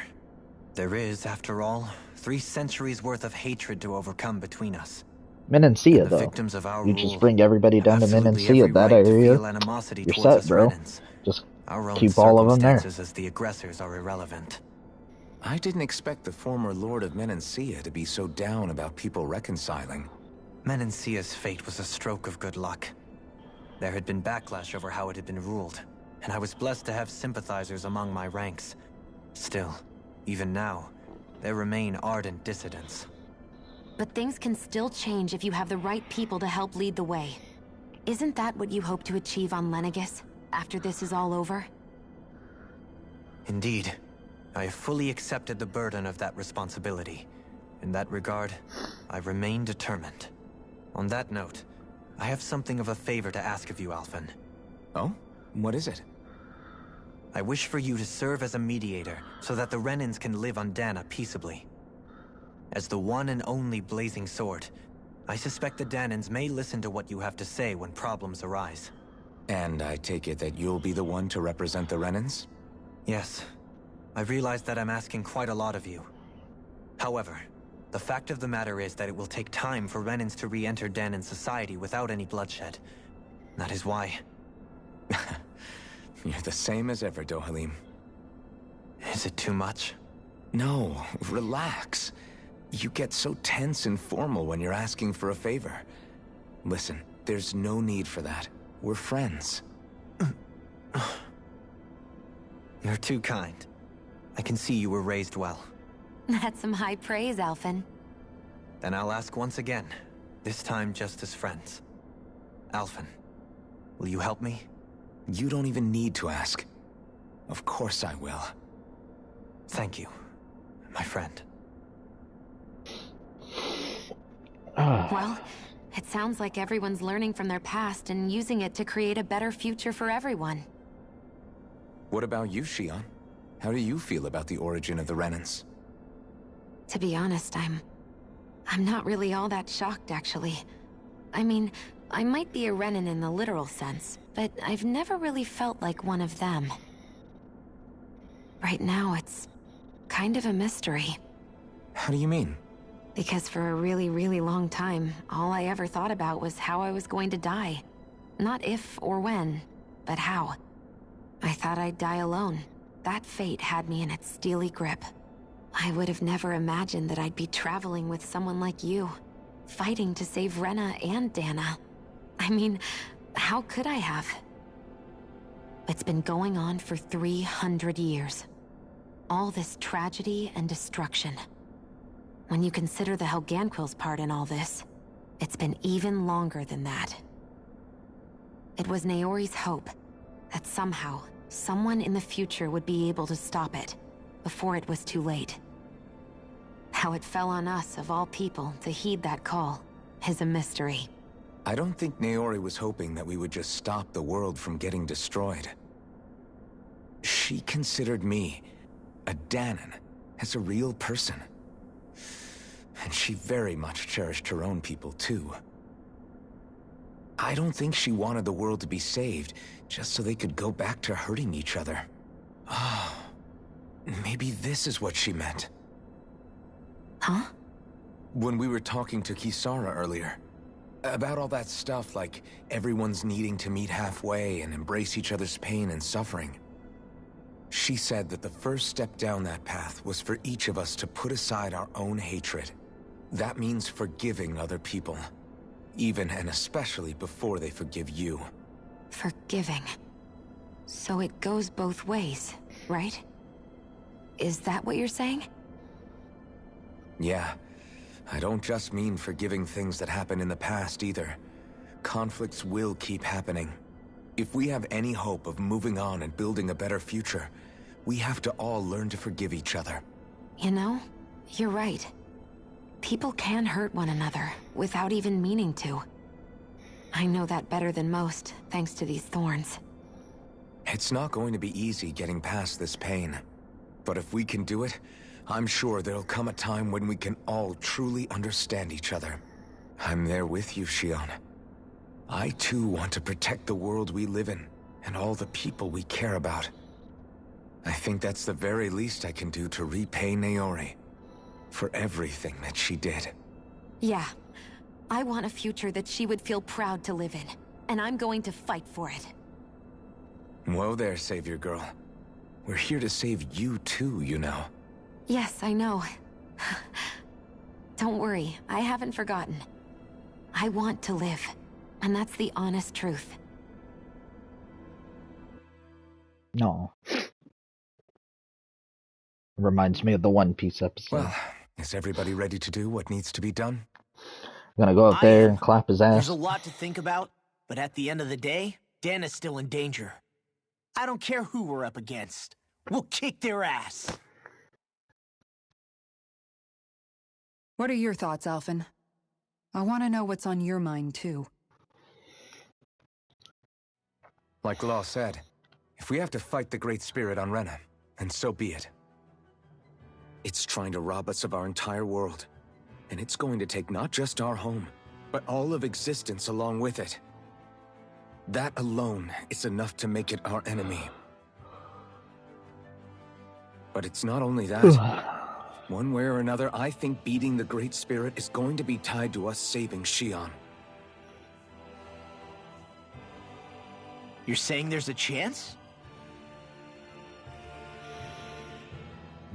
G: There is, after all, 3 centuries worth of hatred to overcome between us.
A: Menancia, though.
G: Victims of our
A: You
G: rule
A: just bring everybody down to Menancia, that area. You're set, bro. Just keep all of them there.
G: As the aggressors are irrelevant.
E: I didn't expect the former Lord of Menancia to be so down about people reconciling.
G: Menancia's fate was a stroke of good luck. There had been backlash over how it had been ruled, and I was blessed to have sympathizers among my ranks. Still, even now, there remain ardent dissidents.
F: But things can still change if you have the right people to help lead the way. Isn't that what you hope to achieve on Lenegis, after this is all over?
G: Indeed. I have fully accepted the burden of that responsibility. In that regard, I remain determined. On that note, I have something of a favor to ask of you, Alphen.
E: Oh? What is it?
G: I wish for you to serve as a mediator, so that the Renans can live on Dana peaceably. As the one and only Blazing Sword, I suspect the Danans may listen to what you have to say when problems arise.
E: And I take it that you'll be the one to represent the Renans?
G: Yes. I realize that I'm asking quite a lot of you. However, the fact of the matter is that it will take time for Renans to re-enter Danan society without any bloodshed. That is why...
E: You're the same as ever, Dohalim.
G: Is it too much?
E: No, relax. You get so tense and formal when you're asking for a favor. Listen, there's no need for that. We're friends.
G: You're too kind. I can see you were raised well.
F: That's some high praise, Alphen.
G: Then I'll ask once again, this time just as friends. Alphen, will you help me?
E: You don't even need to ask. Of course I will.
G: Thank you, my friend.
F: Well, it sounds like everyone's learning from their past and using it to create a better future for everyone.
E: What about you, Shionne? How do you feel about the origin of the Renans?
F: To be honest, I'm not really all that shocked, actually. I mean, I might be a Renan in the literal sense, but I've never really felt like one of them. Right now, it's kind of a mystery.
E: How do you mean?
F: Because for a really, really long time, all I ever thought about was how I was going to die. Not if or when, but how. I thought I'd die alone. That fate had me in its steely grip. I would have never imagined that I'd be traveling with someone like you, fighting to save Rena and Dana. I mean, how could I have? It's been going on for 300 years. All this tragedy and destruction. When you consider the Helganquil's part in all this, it's been even longer than that. It was Naori's hope that somehow, someone in the future would be able to stop it, before it was too late. How it fell on us, of all people, to heed that call, is a mystery.
E: I don't think Naori was hoping that we would just stop the world from getting destroyed. She considered me, a Dahnan, as a real person. And she very much cherished her own people, too. I don't think she wanted the world to be saved, just so they could go back to hurting each other. Oh, maybe this is what she meant.
F: Huh?
E: When we were talking to Kisara earlier, about all that stuff like everyone's needing to meet halfway and embrace each other's pain and suffering. She said that the first step down that path was for each of us to put aside our own hatred. That means forgiving other people, even and especially before they forgive you.
F: Forgiving. So it goes both ways, right? Is that what you're saying?
E: Yeah. I don't just mean forgiving things that happened in the past either. Conflicts will keep happening. If we have any hope of moving on and building a better future, we have to all learn to forgive each other.
F: You know, you're right. People can hurt one another without even meaning to. I know that better than most, thanks to these thorns.
E: It's not going to be easy getting past this pain. But if we can do it, I'm sure there'll come a time when we can all truly understand each other. I'm there with you, Shionne. I too want to protect the world we live in, and all the people we care about. I think that's the very least I can do to repay Naori for everything that she did.
F: Yeah. I want a future that she would feel proud to live in, and I'm going to fight for it.
E: Whoa there, Savior Girl. We're here to save you too, you know.
F: Yes, I know. Don't worry, I haven't forgotten. I want to live, and that's the honest truth.
A: No. Reminds me of the One Piece episode.
E: Well, is everybody ready to do what needs to be done?
A: I'm gonna go up there and clap his ass.
C: There's a lot to think about, but at the end of the day, Dana's still in danger. I don't care who we're up against. We'll kick their ass.
D: What are your thoughts, Alphen? I want to know what's on your mind, too.
E: Like Law said, if we have to fight the Great Spirit on Rena, then so be it. It's trying to rob us of our entire world. And it's going to take not just our home, but all of existence along with it. That alone is enough to make it our enemy. But it's not only that. One way or another, I think beating the Great Spirit is going to be tied to us saving Shionne.
C: You're saying there's a chance?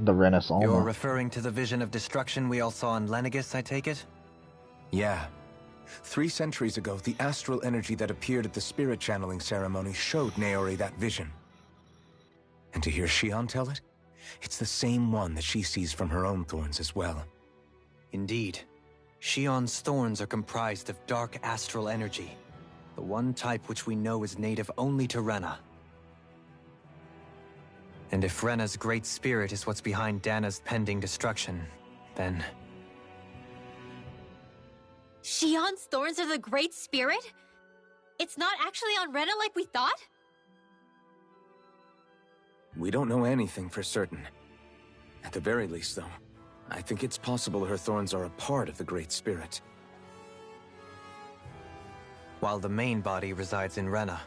A: The Renaissance.
G: You're referring to the vision of destruction we all saw in Lenegis, I take it?
E: Yeah. 3 centuries ago, the astral energy that appeared at the spirit channeling ceremony showed Naori that vision. And to hear Shionne tell it, it's the same one that she sees from her own thorns as well.
G: Indeed. Shionne's thorns are comprised of dark astral energy, the one type which we know is native only to Rena. And if Rena's great spirit is what's behind Dana's pending destruction, then...
B: Shionne's thorns are the Great Spirit? It's not actually on Rena like we thought?
E: We don't know anything for certain. At the very least, though, I think it's possible her thorns are a part of the Great Spirit.
G: While the main body resides in Rena.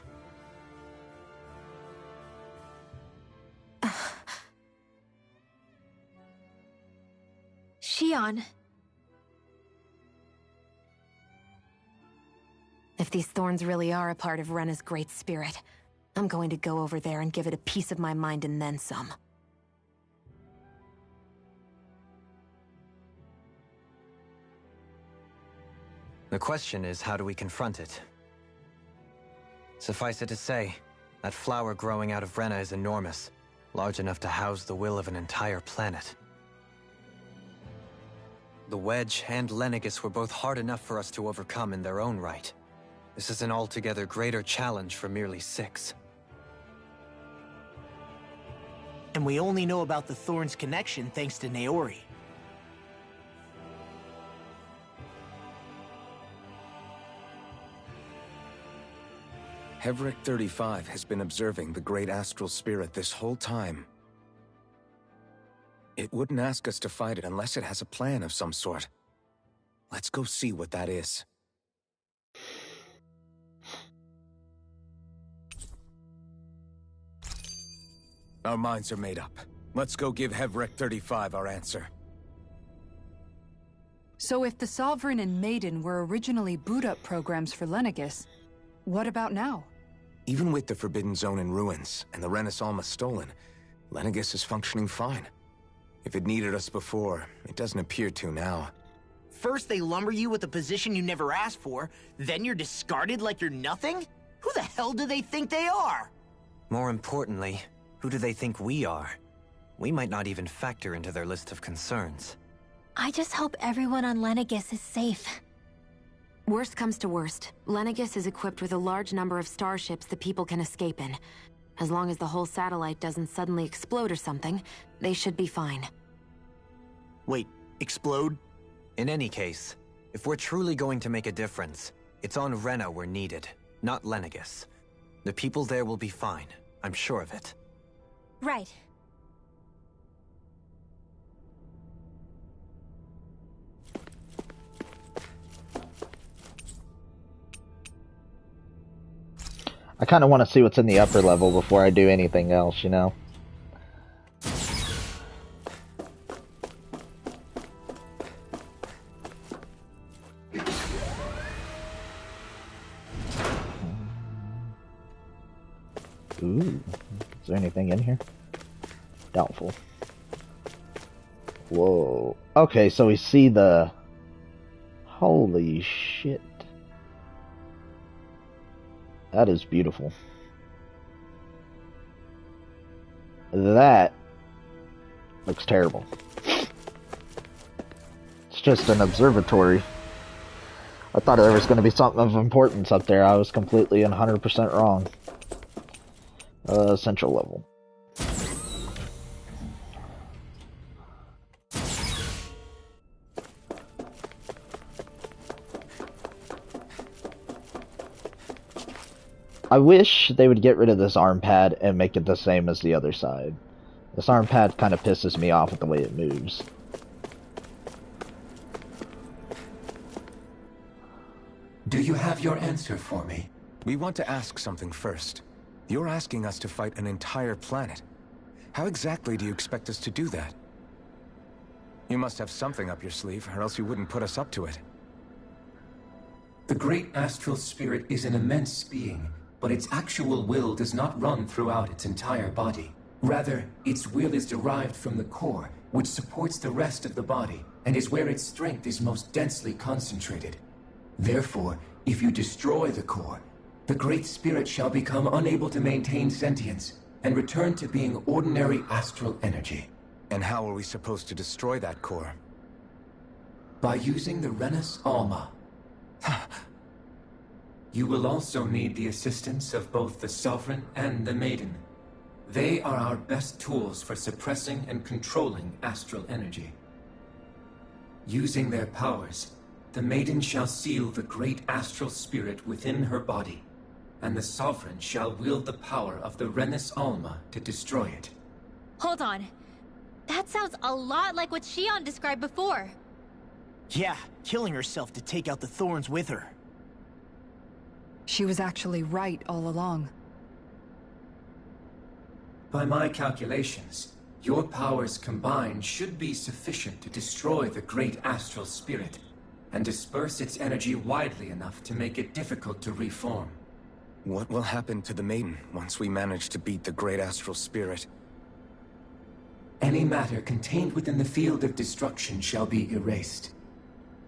B: Shion.
F: If these thorns really are a part of Rena's great spirit, I'm going to go over there and give it a piece of my mind and then some.
G: The question is, how do we confront it? Suffice it to say, that flower growing out of Rena is enormous, large enough to house the will of an entire planet. The Wedge and Lenegis were both hard enough for us to overcome in their own right. This is an altogether greater challenge for merely 6.
C: And we only know about the Thorns' connection thanks to Naori.
E: Heverick 35 has been observing the great astral spirit this whole time. It wouldn't ask us to fight it unless it has a plan of some sort. Let's go see what that is. Our minds are made up. Let's go give Heverick 35 our answer.
D: So if the Sovereign and Maiden were originally boot-up programs for Lenegis, what about now?
E: Even with the Forbidden Zone in ruins and the Renis Alma stolen, Lenegis is functioning fine. If it needed us before, it doesn't appear to now.
C: First they lumber you with a position you never asked for, then you're discarded like you're nothing? Who the hell do they think they are?
G: More importantly, who do they think we are? We might not even factor into their list of concerns.
B: I just hope everyone on Lenegis is safe.
F: Worst comes to worst, Lenegis is equipped with a large number of starships the people can escape in. As long as the whole satellite doesn't suddenly explode or something, they should be fine.
C: Wait, explode?
G: In any case, if we're truly going to make a difference, it's on Rena we're needed, not Lenegis. The people there will be fine, I'm sure of it.
B: Right.
A: I kind of want to see what's in the upper level before I do anything else, you know? Ooh, is there anything in here? Doubtful. Whoa. Okay, so we see the... Holy shit. That is beautiful. That looks terrible. It's just an observatory. I thought there was going to be something of importance up there. I was completely and 100% wrong. Central level. I wish they would get rid of this arm pad and make it the same as the other side. This arm pad kind of pisses me off with the way it moves.
H: Do you have your answer for me?
E: We want to ask something first. You're asking us to fight an entire planet. How exactly do you expect us to do that? You must have something up your sleeve, or else you wouldn't put us up to it.
H: The great astral spirit is an immense being, but its actual will does not run throughout its entire body. Rather, its will is derived from the core, which supports the rest of the body, and is where its strength is most densely concentrated. Therefore, if you destroy the core, the Great Spirit shall become unable to maintain sentience, and return to being ordinary astral energy.
E: And how are we supposed to destroy that core?
H: By using the Renis Alma. You will also need the assistance of both the Sovereign and the Maiden. They are our best tools for suppressing and controlling astral energy. Using their powers, the Maiden shall seal the great astral spirit within her body, and the Sovereign shall wield the power of the Renis Alma to destroy it.
B: Hold on. That sounds a lot like what Shion described before.
C: Yeah, killing herself to take out the Thorns with her.
D: She was actually right all along.
H: By my calculations, Your powers combined should be sufficient to destroy the great astral spirit, and disperse its energy widely enough to make it difficult to reform.
E: What will happen to the Maiden once we manage to beat the great astral spirit?
H: Any matter contained within the field of destruction shall be erased.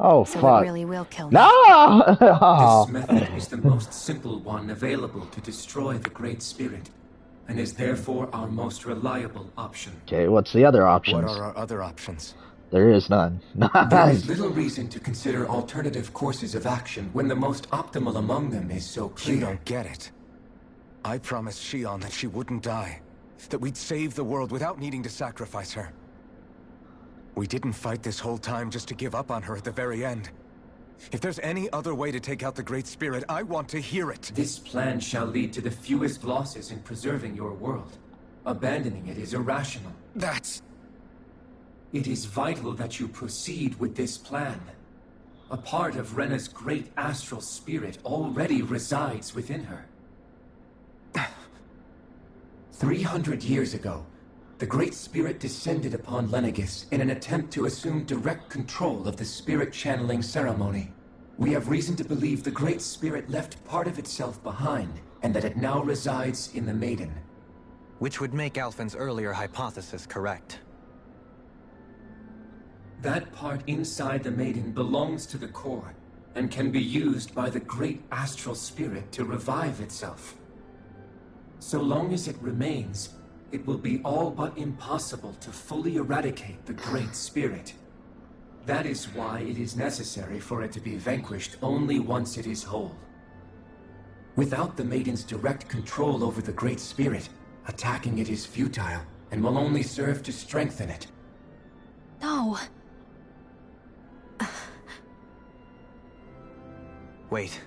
A: Oh,
F: So
A: fuck.
F: it really will kill me.
A: No!
H: This method is the most simple one available to destroy the Great Spirit, and is therefore our most reliable option.
A: Okay, what's the other options?
E: What are our other options?
A: There is none.
H: There is little reason to consider alternative courses of action when the most optimal among them is so clear.
E: You don't get it. I promised Shion that she wouldn't die. That we'd save the world without needing to sacrifice her. We didn't fight this whole time just to give up on her at the very end. If there's any other way to take out the Great Spirit, I want to hear it.
H: This plan shall lead to the fewest losses in preserving your world. Abandoning it is irrational.
E: That's...
H: It is vital that you proceed with this plan. A part of Rena's great astral spirit already resides within her. 300 years ago, the Great Spirit descended upon Lenegis in an attempt to assume direct control of the spirit channeling ceremony. We have reason to believe the Great Spirit left part of itself behind, and that it now resides in the Maiden.
G: Which would make Alphen's earlier hypothesis correct.
H: That part inside the Maiden belongs to the core, and can be used by the great astral spirit to revive itself. So long as it remains, it will be all but impossible to fully eradicate the Great Spirit. That is why it is necessary for it to be vanquished only once it is whole. Without the Maiden's direct control over the Great Spirit, attacking it is futile, and will only serve to strengthen it.
B: No.
G: Wait.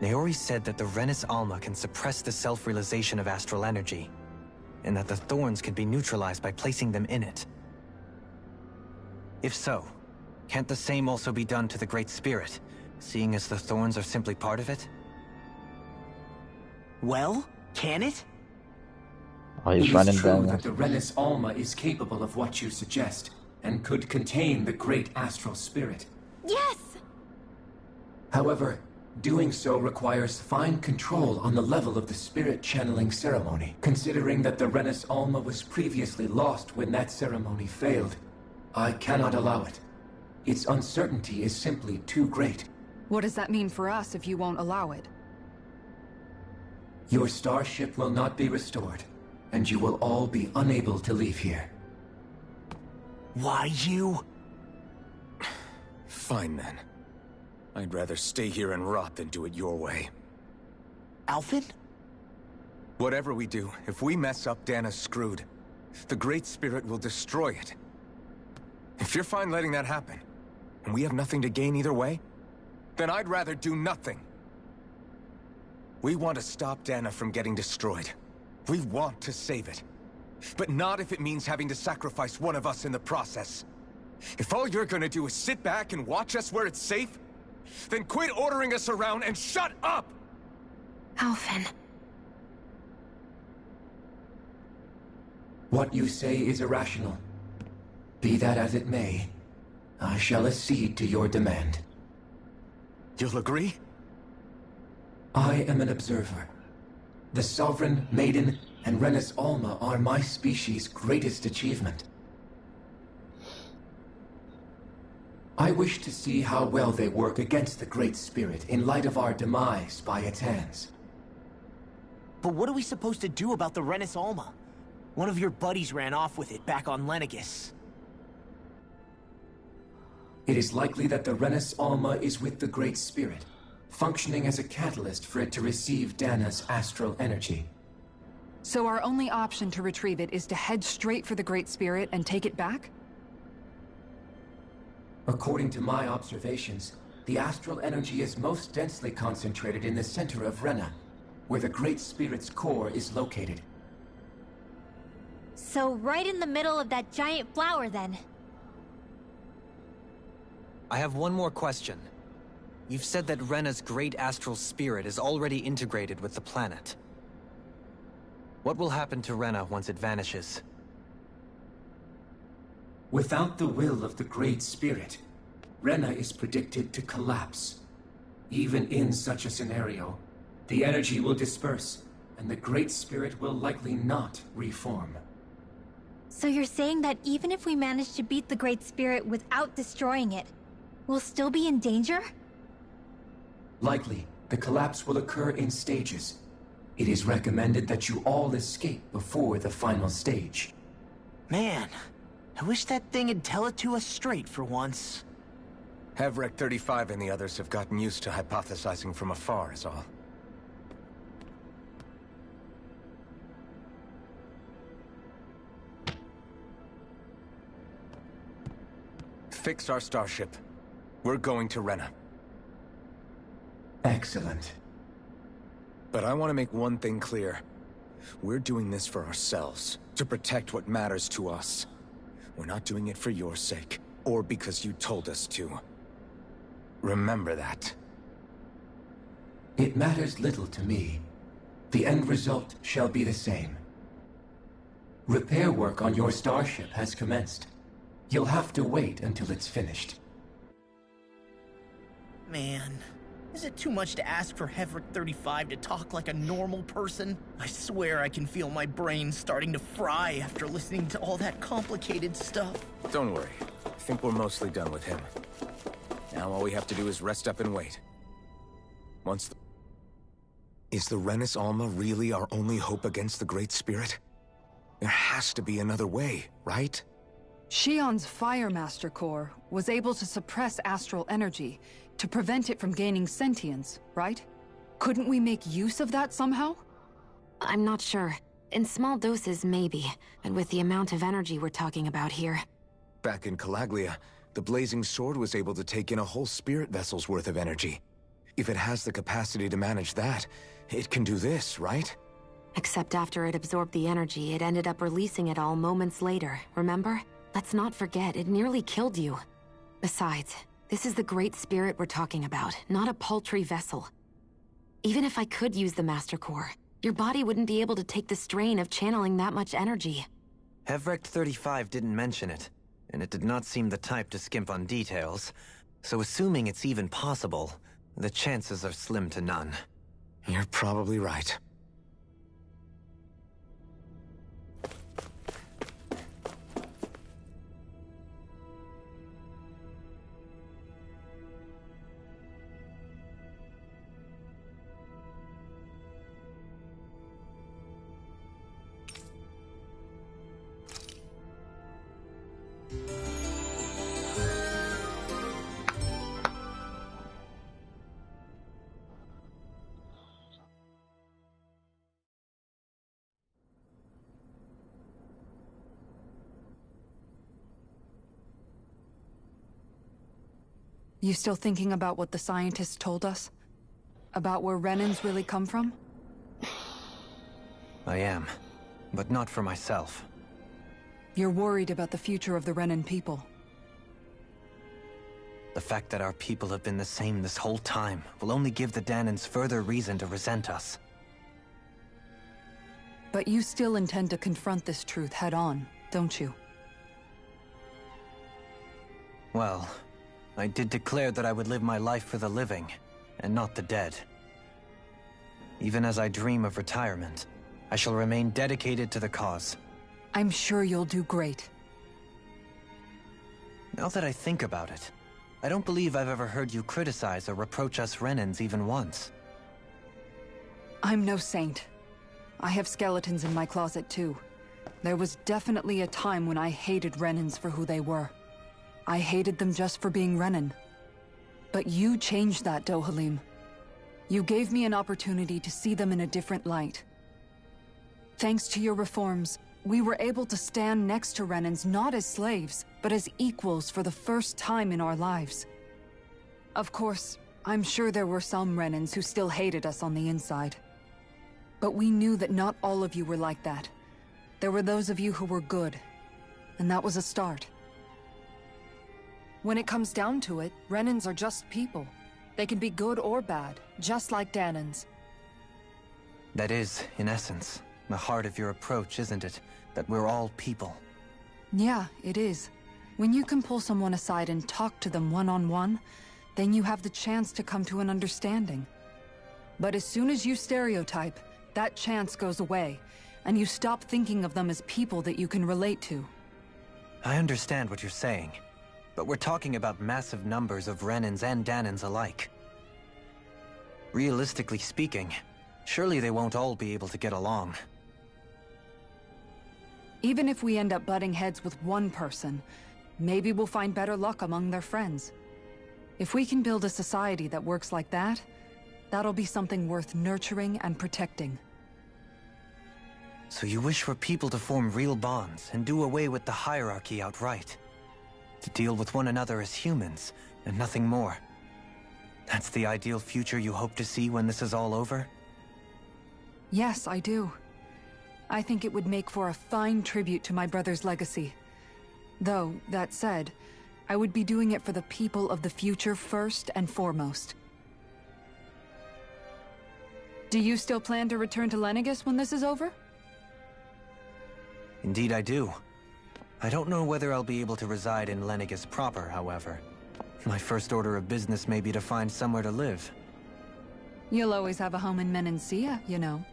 G: Naori said that the Renis Alma can suppress the self-realization of astral energy, and that the thorns can be neutralized by placing them in it. If so, can't the same also be done to the Great Spirit, seeing as the thorns are simply part of it?
C: Well, can it?
A: Oh,
H: It
A: he's
H: is
A: running
H: true
A: down.
H: that the Renis Alma is capable of what you suggest, and could contain the great astral spirit.
B: Yes!
H: However, doing so requires fine control on the level of the spirit channeling ceremony, considering that the Renis Alma was previously lost when that ceremony failed. I cannot allow it. Its uncertainty is simply too great.
D: What does that mean for us if you won't allow it?
H: Your starship will not be restored, and you will all be unable to leave here.
C: Why you?
E: Fine then. I'd rather stay here and rot than do it your way.
C: Alphen?
E: Whatever we do, if we mess up, Dana's screwed. The Great Spirit will destroy it. If you're fine letting that happen, and we have nothing to gain either way, then I'd rather do nothing. We want to stop Dana from getting destroyed. We want to save it. But not if it means having to sacrifice one of us in the process. If all you're gonna do is sit back and watch us where it's safe, then quit ordering us around and shut up!
F: Alphen.
H: What you say is irrational. Be that as it may, I shall accede to your demand.
E: You'll agree?
H: I am an observer. The Sovereign, Maiden, and Renis Alma are my species' greatest achievement. I wish to see how well they work against the Great Spirit in light of our demise by its hands.
C: But what are we supposed to do about the Renis Alma? One of your buddies ran off with it back on Lenegis.
H: It is likely that the Renis Alma is with the Great Spirit, functioning as a catalyst for it to receive Dana's astral energy.
D: So our only option to retrieve it is to head straight for the Great Spirit and take it back?
H: According to my observations, the astral energy is most densely concentrated in the center of Rena, where the Great Spirit's core is located.
B: So right in the middle of that giant flower, then.
G: I have one more question. You've said that Rena's great astral spirit is already integrated with the planet. What will happen to Rena once it vanishes?
H: Without the will of the Great Spirit, Rena is predicted to collapse. Even in such a scenario, the energy will disperse, and the Great Spirit will likely not reform.
B: So you're saying that even if we manage to beat the Great Spirit without destroying it, we'll still be in danger?
H: Likely, the collapse will occur in stages. It is recommended that you all escape before the final stage.
C: Man, I wish that thing would tell it to us straight for once.
E: Hevrek 35 and the others have gotten used to hypothesizing from afar is all. Fix our starship. We're going to Rena.
H: Excellent.
E: But I want to make one thing clear. We're doing this for ourselves, to protect what matters to us. We're not doing it for your sake, or because you told us to. Remember that.
H: It matters little to me. The end result shall be the same. Repair work on your starship has commenced. You'll have to wait until it's finished.
C: Man, is it too much to ask for Hevrek 35 to talk like a normal person? I swear I can feel my brain starting to fry after listening to all that complicated stuff.
E: Don't worry. I think we're mostly done with him. Now all we have to do is rest up and wait. Is the Renis Alma really our only hope against the Great Spirit? There has to be another way, right?
D: Shion's Fire Master Core was able to suppress astral energy to prevent it from gaining sentience, right? Couldn't we make use of that somehow?
F: I'm not sure. In small doses, maybe. But with the amount of energy we're talking about here...
E: Back in Calaglia, the Blazing Sword was able to take in a whole spirit vessel's worth of energy. If it has the capacity to manage that, it can do this, right?
F: Except after it absorbed the energy, it ended up releasing it all moments later, remember? Let's not forget, it nearly killed you. Besides, this is the Great Spirit we're talking about, not a paltry vessel. Even if I could use the Master Core, your body wouldn't be able to take the strain of channeling that much energy.
G: Hevrek 35 didn't mention it, and it did not seem the type to skimp on details, so assuming it's even possible, the chances are slim to none.
E: You're probably right.
D: You still thinking about what the scientists told us? About where Renans really come from?
G: I am, but not for myself.
D: You're worried about the future of the Renan people.
G: The fact that our people have been the same this whole time will only give the Dahnans further reason to resent us.
D: But you still intend to confront this truth head-on, don't you?
G: Well, I did declare that I would live my life for the living, and not the dead. Even as I dream of retirement, I shall remain dedicated to the cause.
D: I'm sure you'll do great.
G: Now that I think about it, I don't believe I've ever heard you criticize or reproach us Renans even once.
D: I'm no saint. I have skeletons in my closet too. There was definitely a time when I hated Renans for who they were. I hated them just for being Renan. But you changed that, Dohalim. You gave me an opportunity to see them in a different light. Thanks to your reforms, we were able to stand next to Renans not as slaves, but as equals for the first time in our lives. Of course, I'm sure there were some Renans who still hated us on the inside. But we knew that not all of you were like that. There were those of you who were good, and that was a start. When it comes down to it, Renans are just people. They can be good or bad, just like Dahnans.
G: That is, in essence, the heart of your approach, isn't it? That we're all people.
D: Yeah, it is. When you can pull someone aside and talk to them one-on-one, then you have the chance to come to an understanding. But as soon as you stereotype, that chance goes away, and you stop thinking of them as people that you can relate to.
G: I understand what you're saying, but we're talking about massive numbers of Renans and Dahnans alike. Realistically speaking, surely they won't all be able to get along.
D: Even if we end up butting heads with one person, maybe we'll find better luck among their friends. If we can build a society that works like that, that'll be something worth nurturing and protecting.
G: So you wish for people to form real bonds and do away with the hierarchy outright? To deal with one another as humans, and nothing more? That's the ideal future you hope to see when this is all over?
D: Yes, I do. I think it would make for a fine tribute to my brother's legacy. Though, that said, I would be doing it for the people of the future first and foremost. Do you still plan to return to Lenegis when this is over?
G: Indeed I do. I don't know whether I'll be able to reside in Lenegis proper, however. My first order of business may be to find somewhere to live.
D: You'll always have a home in Menancia, you know.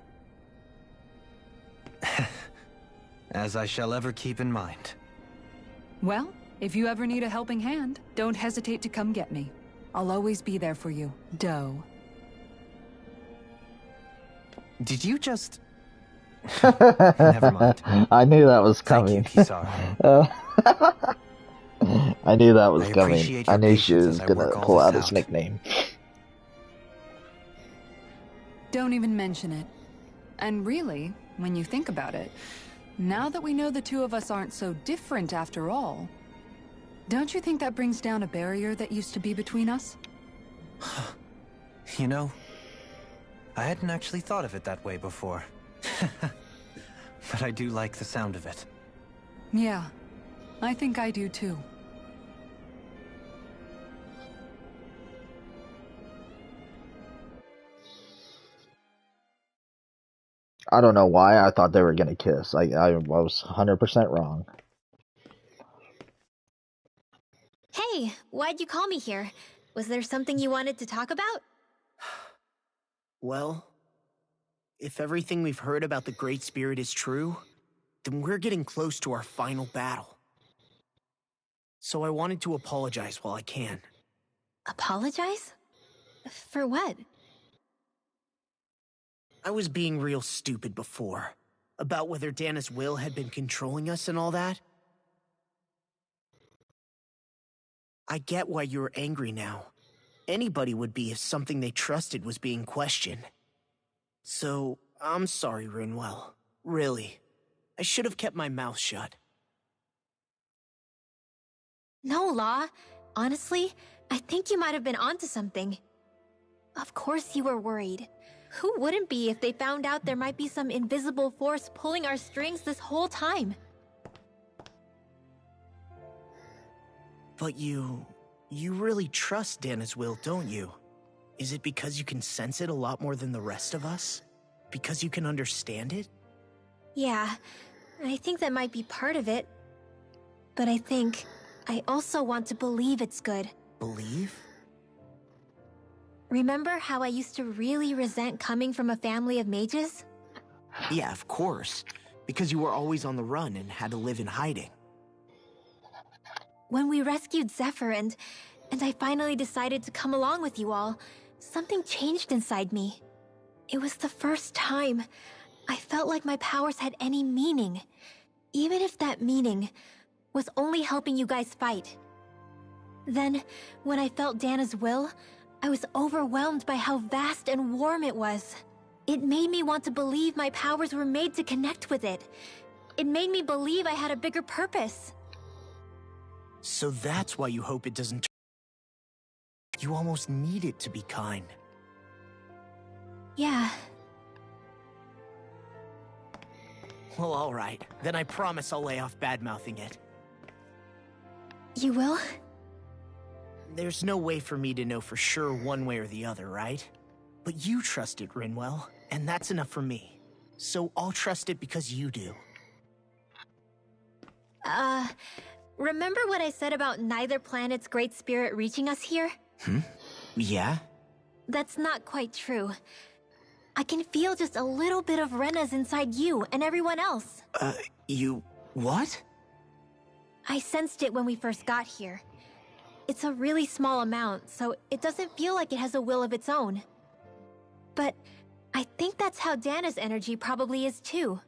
G: As I shall ever keep in mind.
D: Well, if you ever need a helping hand, don't hesitate to come get me. I'll always be there for you, Doe.
G: Did you just... Never mind.
A: I knew that was coming.
G: Thank you, Kisara.
A: I knew that was coming.
G: appreciate
A: I
G: your
A: knew she
G: patience
A: was
G: as I
A: gonna
G: work all
A: pull
G: this
A: out his
G: out.
A: nickname.
D: Don't even mention it. And really, when you think about it, now that we know the two of us aren't so different after all, don't you think that brings down a barrier that used to be between us?
G: You know, I hadn't actually thought of it that way before. But I do like the sound of it.
D: Yeah, I think I do too.
A: I don't know why I thought they were gonna kiss. I was 100% wrong.
B: Hey, why'd you call me here? Was there something you wanted to talk about?
C: Well, if everything we've heard about the Great Spirit is true, then we're getting close to our final battle. So I wanted to apologize while I can.
B: Apologize? For what?
C: I was being real stupid before, about whether Dana's will had been controlling us and all that. I get why you're angry now. Anybody would be if something they trusted was being questioned. So, I'm sorry, Rinwell. Really. I should have kept my mouth shut.
B: No, Law. Honestly, I think you might have been onto something. Of course you were worried. Who wouldn't be if they found out there might be some invisible force pulling our strings this whole time?
C: But you really trust Dana's will, don't you? Is it because you can sense it a lot more than the rest of us? Because you can understand it?
B: Yeah, I think that might be part of it. But I also want to believe it's good.
C: Believe?
B: Remember how I used to really resent coming from a family of mages?
C: Yeah, of course. Because you were always on the run and had to live in hiding.
B: When we rescued Zephyr and I finally decided to come along with you all, something changed inside me. It was the first time I felt like my powers had any meaning, even if that meaning was only helping you guys fight. Then, when I felt Dana's will, I was overwhelmed by how vast and warm it was. It made me want to believe my powers were made to connect with it. It made me believe I had a bigger purpose.
C: So that's why you hope it doesn't turn. You almost need it to be kind.
B: Yeah.
C: Well, alright. Then I promise I'll lay off bad-mouthing it.
B: You will?
C: There's no way for me to know for sure one way or the other, right? But you trust it, Rinwell, and that's enough for me. So I'll trust it because you do.
B: remember what I said about neither planet's great spirit reaching us here?
C: Yeah?
B: That's not quite true. I can feel just a little bit of Rena's inside you and everyone else.
C: You... what?
B: I sensed it when we first got here. It's a really small amount, so it doesn't feel like it has a will of its own. But I think that's how Dana's energy probably is too.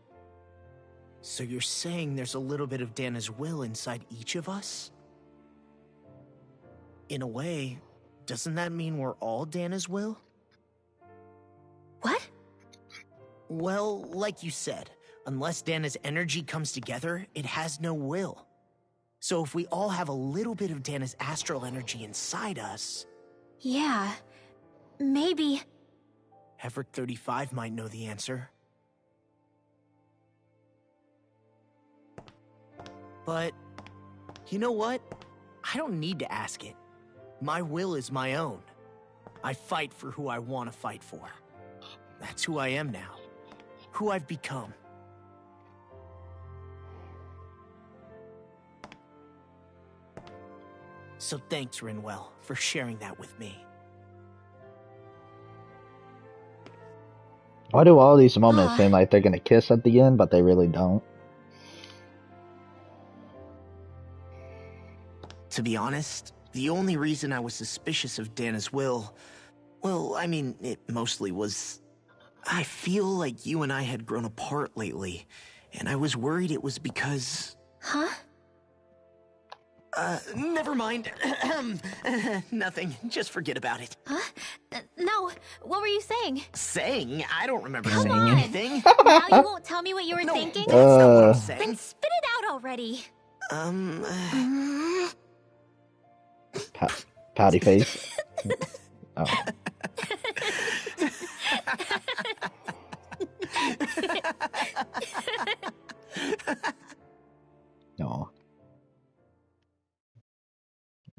C: So you're saying there's a little bit of Dana's will inside each of us? In a way, doesn't that mean we're all Dana's will?
B: What?
C: Well, like you said, unless Dana's energy comes together, it has no will. So if we all have a little bit of Dana's astral energy inside us...
B: Yeah, maybe...
C: Heverick 35 might know the answer. But, you know what? I don't need to ask it. My will is my own. I fight for who I want to fight for. That's who I am now. Who I've become. So thanks, Rinwell, for sharing that with me.
A: Why do all these moments seem like they're gonna kiss at the end, but they really don't?
C: To be honest, the only reason I was suspicious of Dana's will... well, I mean, it mostly was... I feel like you and I had grown apart lately, and I was worried it was because...
B: Huh?
C: Never mind. Nothing. Just forget about it.
B: Huh? No, what were you saying?
C: Saying? I don't remember
B: Come
C: saying
B: on.
C: anything.
B: Now you won't tell me what you were thinking?
C: That's not what I'm saying.
B: Then spit it out already.
A: Pouty face. Oh. No.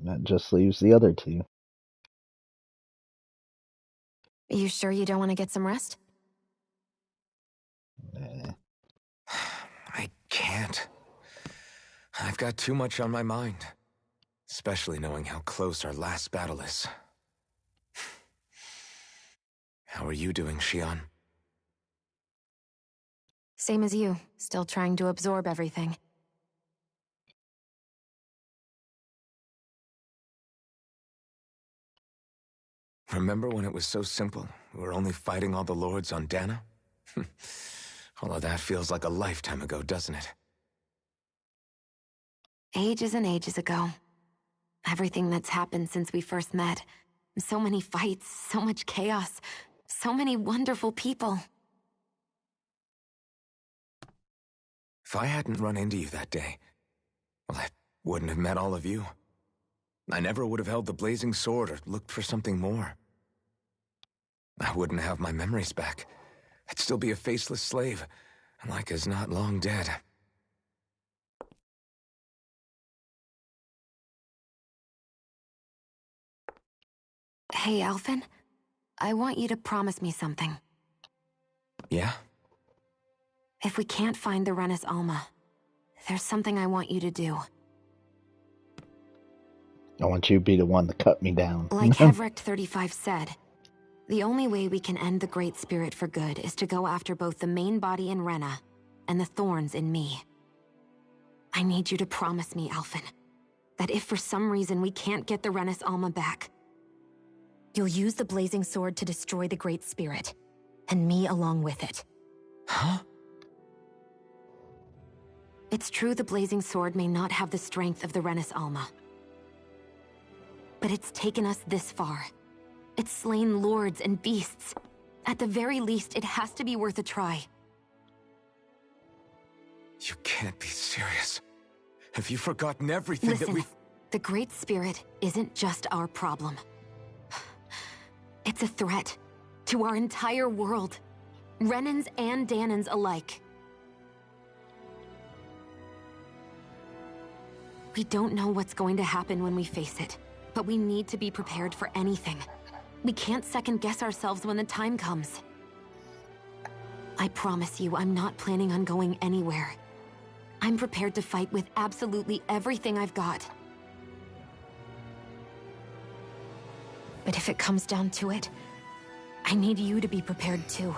A: That just leaves the other two.
F: You sure you don't want to get some rest?
E: I can't. I've got too much on my mind. Especially knowing how close our last battle is. How are you doing, Xion?
F: Same as you, still trying to absorb everything.
E: Remember when it was so simple? We were only fighting all the lords on Dana? All of that feels like a lifetime ago, doesn't it?
F: Ages and ages ago. Everything that's happened since we first met. So many fights, so much chaos, so many wonderful people.
E: If I hadn't run into you that day, well, I wouldn't have met all of you. I never would have held the blazing sword or looked for something more. I wouldn't have my memories back. I'd still be a faceless slave, like as not long dead.
F: Hey, Alphen. I want you to promise me something.
E: Yeah?
F: If we can't find the Renis Alma, there's something I want you to do.
A: I want you to be the one to cut me down.
F: Like Heverick 35 said, the only way we can end the Great Spirit for good is to go after both the main body in Rena and the thorns in me. I need you to promise me, Alphen, that if for some reason we can't get the Renis Alma back, you'll use the Blazing Sword to destroy the Great Spirit, and me along with it.
E: Huh?
F: It's true the Blazing Sword may not have the strength of the Renis Alma. But it's taken us this far. It's slain lords and beasts. At the very least, it has to be worth a try.
E: You can't be serious. Have you forgotten everything
F: Listen,
E: that we've...
F: the Great Spirit isn't just our problem. It's a threat to our entire world. Renans and Danans alike. We don't know what's going to happen when we face it, but we need to be prepared for anything. We can't second-guess ourselves when the time comes. I promise you, I'm not planning on going anywhere. I'm prepared to fight with absolutely everything I've got. But if it comes down to it, I need you to be prepared too.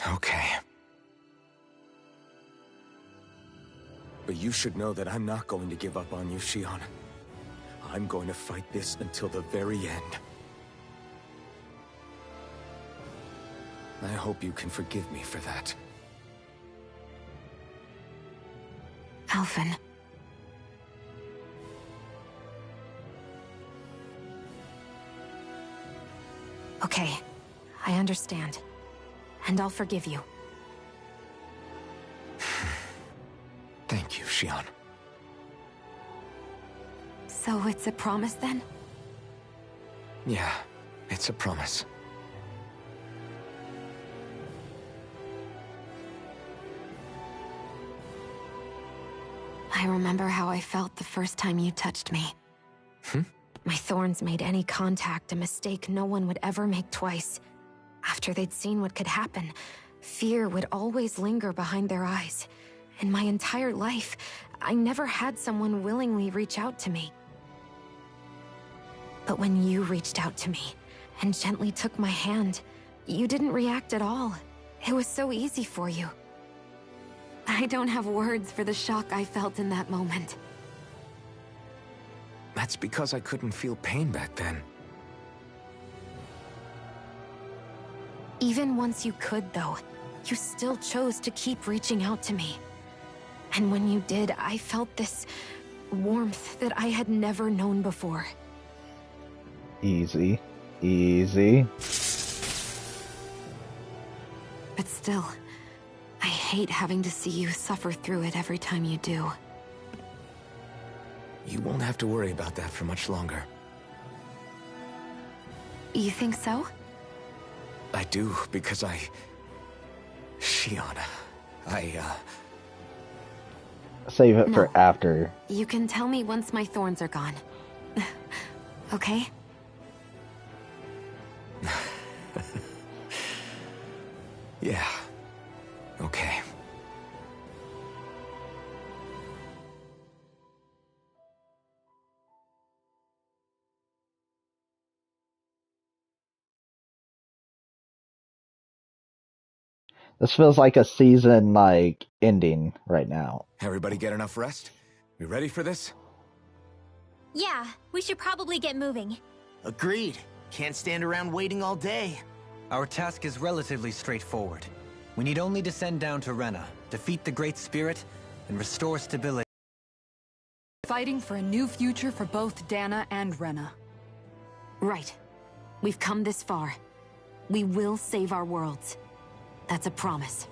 E: Okay. But you should know that I'm not going to give up on you, Shionne. I'm going to fight this until the very end. I hope you can forgive me for that.
F: Alphen. Okay, I understand. And I'll forgive you.
E: Thank you, Shionne.
F: So it's a promise then?
E: Yeah, it's a promise.
F: I remember how I felt the first time you touched me. My thorns made any contact a mistake no one would ever make twice. After they'd seen what could happen, fear would always linger behind their eyes. In my entire life, I never had someone willingly reach out to me. But when you reached out to me and gently took my hand, you didn't react at all. It was so easy for you. I don't have words for the shock I felt in that moment.
E: That's because I couldn't feel pain back then.
F: Even once you could, though, you still chose to keep reaching out to me. And when you did, I felt this warmth that I had never known before.
A: Easy. Easy.
F: But still, I hate having to see you suffer through it every time you do.
E: You won't have to worry about that for much longer.
F: You think so?
E: I do, because Shionne,
A: Save it
F: No.
A: for after.
F: You can tell me once my thorns are gone. Okay?
E: Yeah. Okay.
A: This feels like a season, like, ending right now.
E: Everybody get enough rest? We ready for this?
B: Yeah, we should probably get moving.
C: Agreed. Can't stand around waiting all day.
G: Our task is relatively straightforward. We need only descend down to Rena, defeat the Great Spirit, and restore stability.
D: Fighting for a new future for both Dana and Rena.
F: Right. We've come this far. We will save our worlds. That's a promise.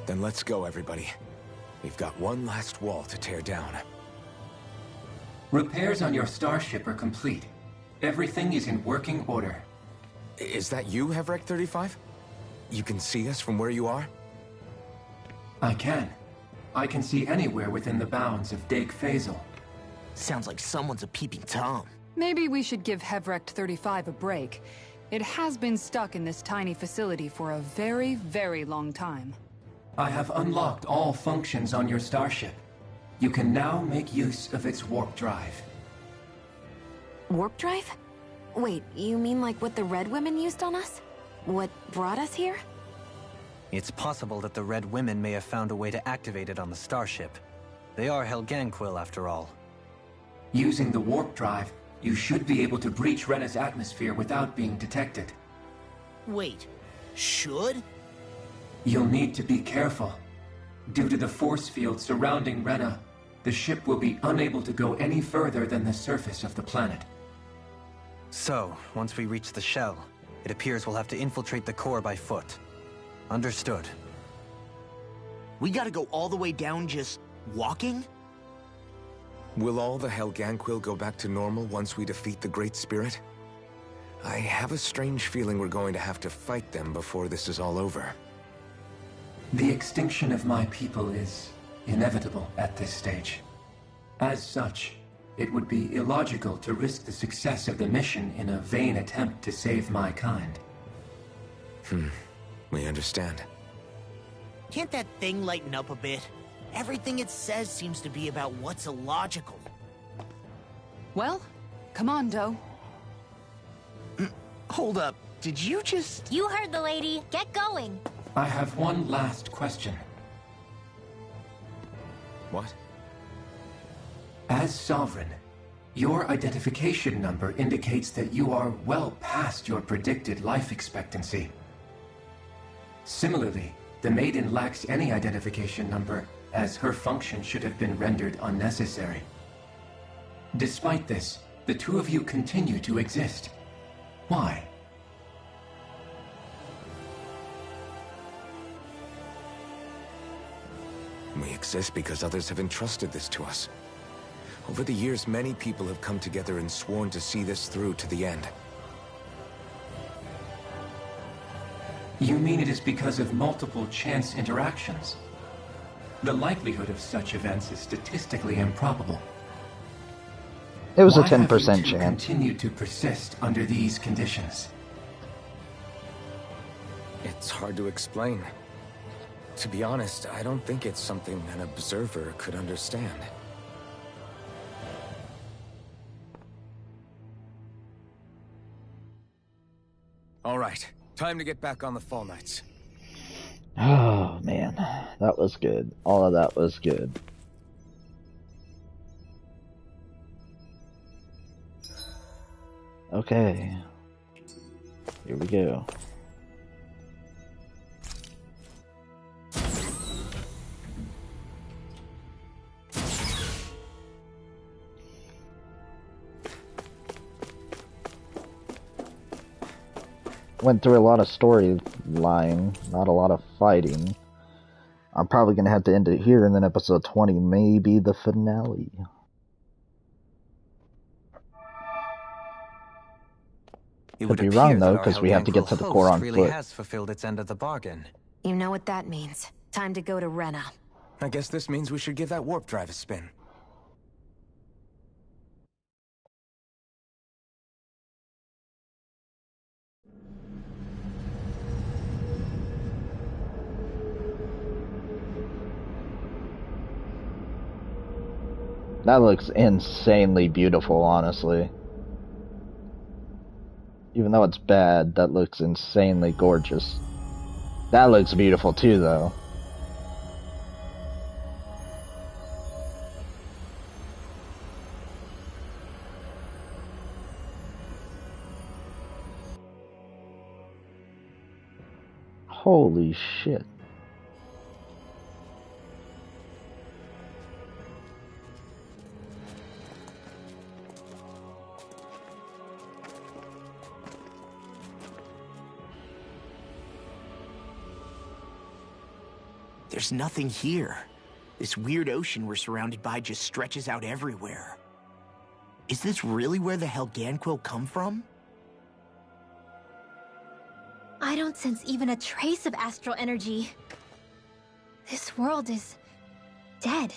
E: Then let's go, everybody. We've got one last wall to tear down.
H: Repairs on your starship are complete. Everything is in working order.
E: Is that you, Hevrek 35? You can see us from where you are?
H: I can. I can see anywhere within the bounds of Dake Faisal.
C: Sounds like someone's a peeping Tom.
D: Maybe we should give Hevrek 35 a break. It has been stuck in this tiny facility for a very, very long time.
H: I have unlocked all functions on your starship. You can now make use of its warp drive.
F: Warp drive? Wait, you mean like what the Red Women used on us? What brought us here?
G: It's possible that the Red Women may have found a way to activate it on the starship. They are Helganquil, after all.
H: Using the warp drive, you should be able to breach Rena's atmosphere without being detected.
C: Wait, should?
H: You'll need to be careful. Due to the force field surrounding Rena, the ship will be unable to go any further than the surface of the planet.
G: So, once we reach the shell, it appears we'll have to infiltrate the core by foot. Understood.
C: We gotta go all the way down just walking?
E: Will all the Helganquil go back to normal once we defeat the Great Spirit? I have a strange feeling we're going to have to fight them before this is all over.
H: The extinction of my people is inevitable at this stage. As such, it would be illogical to risk the success of the mission in a vain attempt to save my kind.
E: We understand.
C: Can't that thing lighten up a bit? Everything it says seems to be about what's illogical.
D: Well, come on, Doe.
C: Hold up, did you just...
B: You heard the lady. Get going.
H: I have one last question.
E: What?
H: As Sovereign, your identification number indicates that you are well past your predicted life expectancy. Similarly, the Maiden lacks any identification number, as her function should have been rendered unnecessary. Despite this, the two of you continue to exist. Why?
E: We exist because others have entrusted this to us. Over the years, many people have come together and sworn to see this through to the end.
H: You mean it is because of multiple chance interactions? The likelihood of such events is statistically improbable.
A: It was a
H: Why have
A: 10%
H: you two
A: chance.
H: continued to persist under these conditions?
E: It's hard to explain. To be honest, I don't think it's something an observer could understand. All right, time to get back on the Fall Knights.
A: Oh, man. That was good. All of that was good. Okay. Here we go. Went through a lot of storyline, not a lot of fighting. I'm probably going to have to end it here, and then episode 20 may be the finale. Could be wrong, though, because we have to get to the core on
G: really
A: foot.
G: has fulfilled its end of the bargain.
F: You know what that means. Time to go to Rena.
E: I guess this means we should give that warp drive a spin.
A: That looks insanely beautiful, honestly. Even though it's bad, that looks insanely gorgeous. That looks beautiful too, though. Holy shit.
C: There's nothing here. This weird ocean we're surrounded by just stretches out everywhere. Is this really where the Helganquil come from?
B: I don't sense even a trace of astral energy. This world is dead.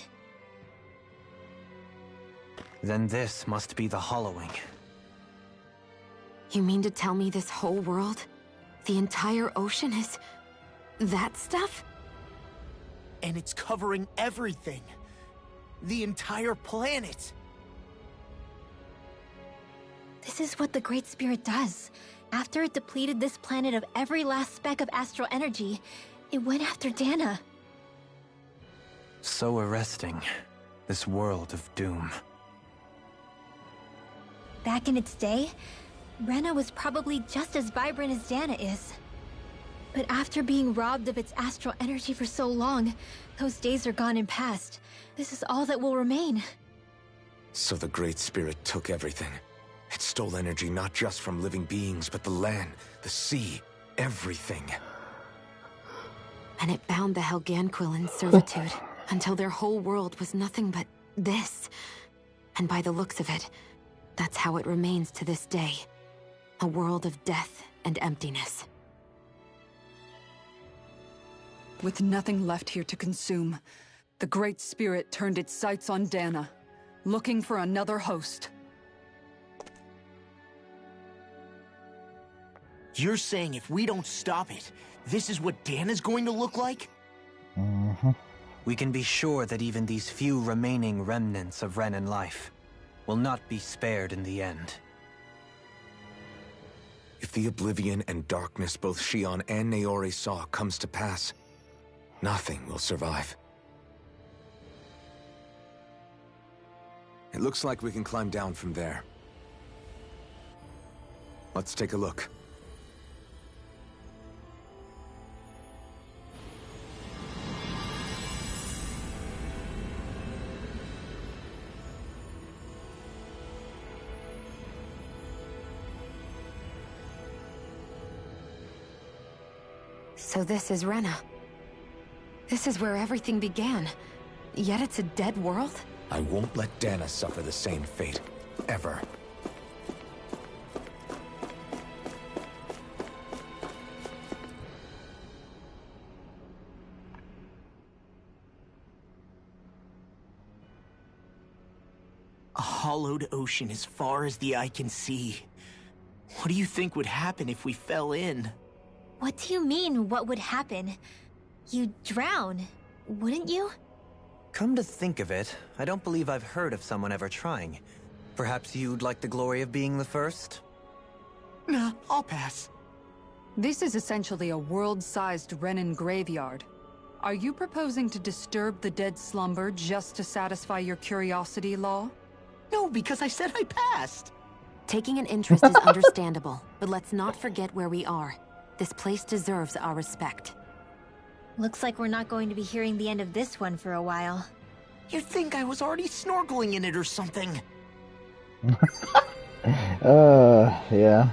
G: Then this must be the Hollowing.
F: You mean to tell me this whole world, the entire ocean is that stuff?
C: And it's covering everything. The entire planet.
B: This is what the Great Spirit does. After it depleted this planet of every last speck of astral energy, it went after Dana.
G: So arresting. This world of doom.
B: Back in its day, Rena was probably just as vibrant as Dana is. But after being robbed of its astral energy for so long, those days are gone and past. This is all that will remain.
E: So the Great Spirit took everything. It stole energy not just from living beings, but the land, the sea, everything.
F: And it bound the Helganquil in servitude until their whole world was nothing but this. And by the looks of it, that's how it remains to this day. A world of death and emptiness.
D: With nothing left here to consume, the Great Spirit turned its sights on Dana. looking for another host.
C: You're saying if we don't stop it, this is what Dana's going to look like?
G: We can be sure that even these few remaining remnants of Renan life will not be spared in the end.
E: If the oblivion and darkness both Shion and Naori saw comes to pass, nothing will survive. It looks like we can climb down from there. Let's take a look.
F: So this is Rena. This is where everything began. Yet it's a dead world?
E: I won't let Dana suffer the same fate. Ever.
C: A hollowed ocean as far as the eye can see. What do you think would happen if we fell in?
B: What do you mean, what would happen? You'd drown, wouldn't you?
G: Come to think of it, I don't believe I've heard of someone ever trying. Perhaps you'd like the glory of being the first?
C: Nah, I'll pass.
D: This is essentially a world-sized Renan graveyard. Are you proposing to disturb the dead slumber just to satisfy your curiosity, Law?
C: No, because I said I passed.
F: Taking an interest is understandable, but let's not forget where we are. This place deserves our respect.
B: Looks like we're not going to be hearing the end of this one for a while.
C: You'd think I was already snorkeling in it or something.
A: Yeah.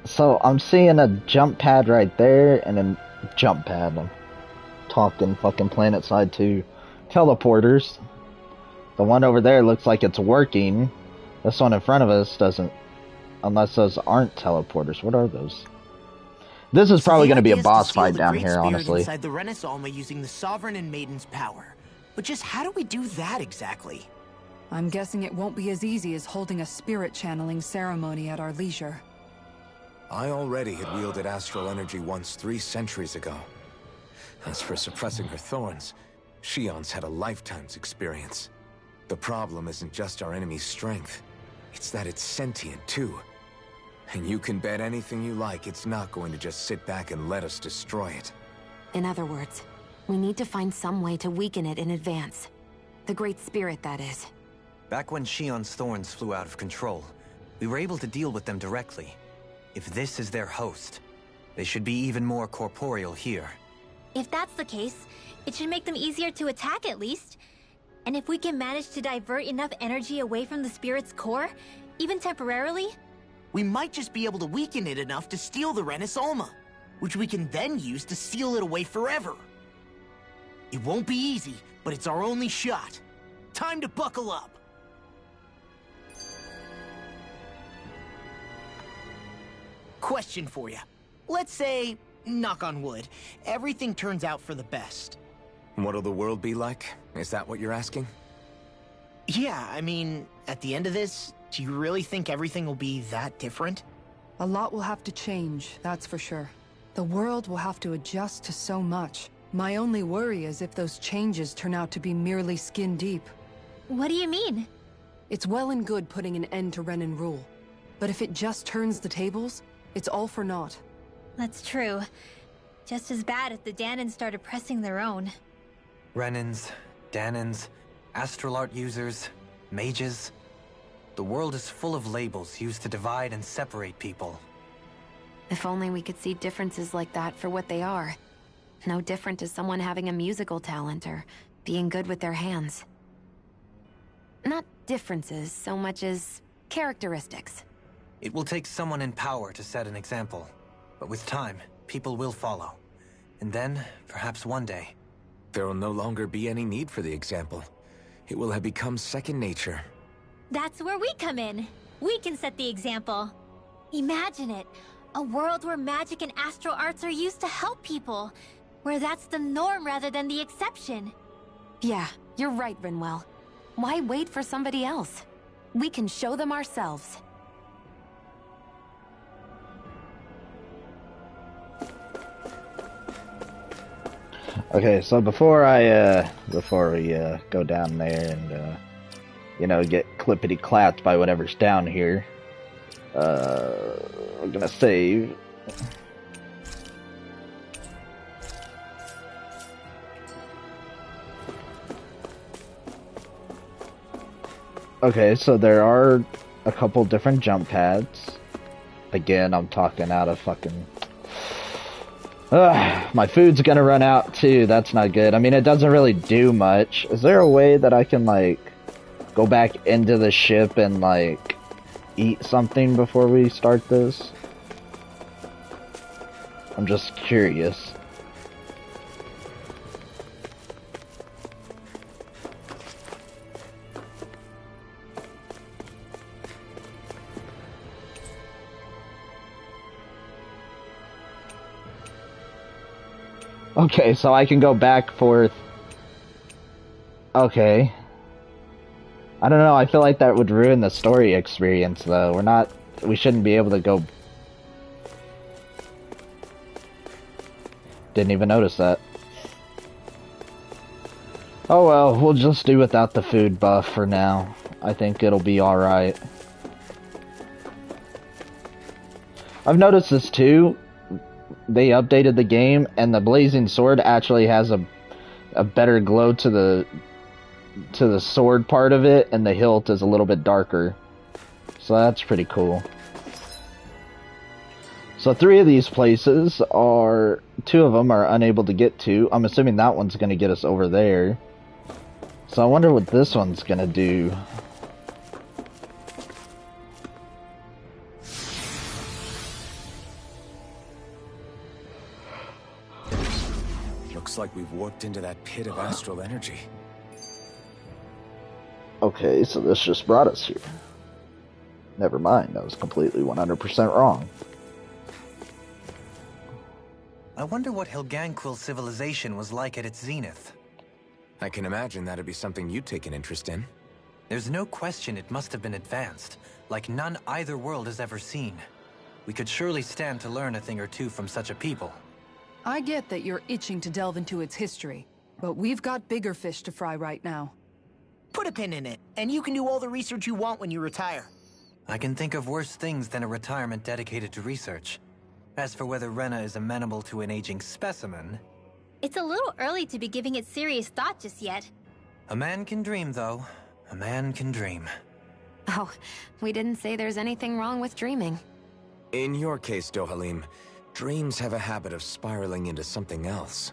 A: So, I'm seeing a jump pad right there, and a jump pad. I'm talking fucking PlanetSide 2 teleporters. The one over there looks like it's working. This one in front of us doesn't. Unless those aren't teleporters. What are those? This is probably going to be a boss fight down here, honestly.
C: Inside the Renaissance using the Sovereign and Maiden's power. But just how do we do that exactly?
D: I'm guessing it won't be as easy as holding a spirit channeling ceremony at our leisure.
E: I already had wielded astral energy once 3 centuries ago. As for suppressing her thorns, Shion's had a lifetime's experience. The problem isn't just our enemy's strength. It's that it's sentient, too. And you can bet anything you like it's not going to just sit back and let us destroy it.
F: In other words, we need to find some way to weaken it in advance. The Great Spirit, that is.
G: Back when Shion's thorns flew out of control, we were able to deal with them directly. If this is their host, they should be even more corporeal here.
B: If that's the case, it should make them easier to attack at least. And if we can manage to divert enough energy away from the spirit's core, even temporarily,
C: we might just be able to weaken it enough to steal the Renaissance, which we can then use to seal it away forever. It won't be easy, but it's our only shot. Time to buckle up. Question for you. Let's say, knock on wood, everything turns out for the best.
E: What'll the world be like? Is that what you're asking?
C: Yeah, I mean, at the end of this, do you really think everything will be that different?
D: A lot will have to change, that's for sure. The world will have to adjust to so much. My only worry is if those changes turn out to be merely skin deep.
B: What do you mean?
D: It's well and good putting an end to Renan rule. But if it just turns the tables, it's all for naught.
B: That's true. Just as bad if the Danans started pressing their own.
G: Renans, Danans, astral art users, mages. The world is full of labels used to divide and separate people.
F: If only we could see differences like that for what they are. No different to someone having a musical talent or being good with their hands. Not differences so much as characteristics.
G: It will take someone in power to set an example. But with time, people will follow. And then, perhaps one day...
E: there will no longer be any need for the example. It will have become second nature.
B: That's where we come in. We can set the example. Imagine it. A world where magic and astral arts are used to help people. Where that's the norm rather than the exception.
F: Yeah, you're right, Rinwell. Why wait for somebody else? We can show them ourselves.
A: Okay, so before we go down there and you know, get clippity clapped by whatever's down here, we're gonna save. Okay, so there are a couple different jump pads. Again, I'm talking out of fucking... my food's gonna run out too, that's not good. I mean, it doesn't really do much. Is there a way that I can, like, go back into the ship and, like, eat something before we start this? I'm just curious. Okay, so I can go back, forth. Okay. I don't know, I feel like that would ruin the story experience, though. We shouldn't be able to go... Didn't even notice that. Oh well, we'll just do without the food buff for now. I think it'll be alright. I've noticed this too. They updated the game, and the blazing sword actually has a better glow to the sword part of it, and the hilt is a little bit darker. So that's pretty cool. So 3 of these places are... 2 of them are unable to get to. I'm assuming that one's going to get us over there. So I wonder what this one's going to do.
E: Looks like we've warped into that pit of astral energy.
A: Okay, so this just brought us here. Never mind, I was completely 100% wrong.
G: I wonder what Helganquil civilization was like at its zenith.
E: I can imagine that'd be something you'd take an interest in.
G: There's no question it must have been advanced, like none either world has ever seen. We could surely stand to learn a thing or two from such a people.
D: I get that you're itching to delve into its history, but we've got bigger fish to fry right now.
C: Put a pin in it, and you can do all the research you want when you retire.
G: I can think of worse things than a retirement dedicated to research. As for whether Rena is amenable to an aging specimen...
B: It's a little early to be giving it serious thought just yet.
G: A man can dream, though. A man can dream.
F: Oh, we didn't say there's anything wrong with dreaming.
E: In your case, Dohalim, dreams have a habit of spiraling into something else.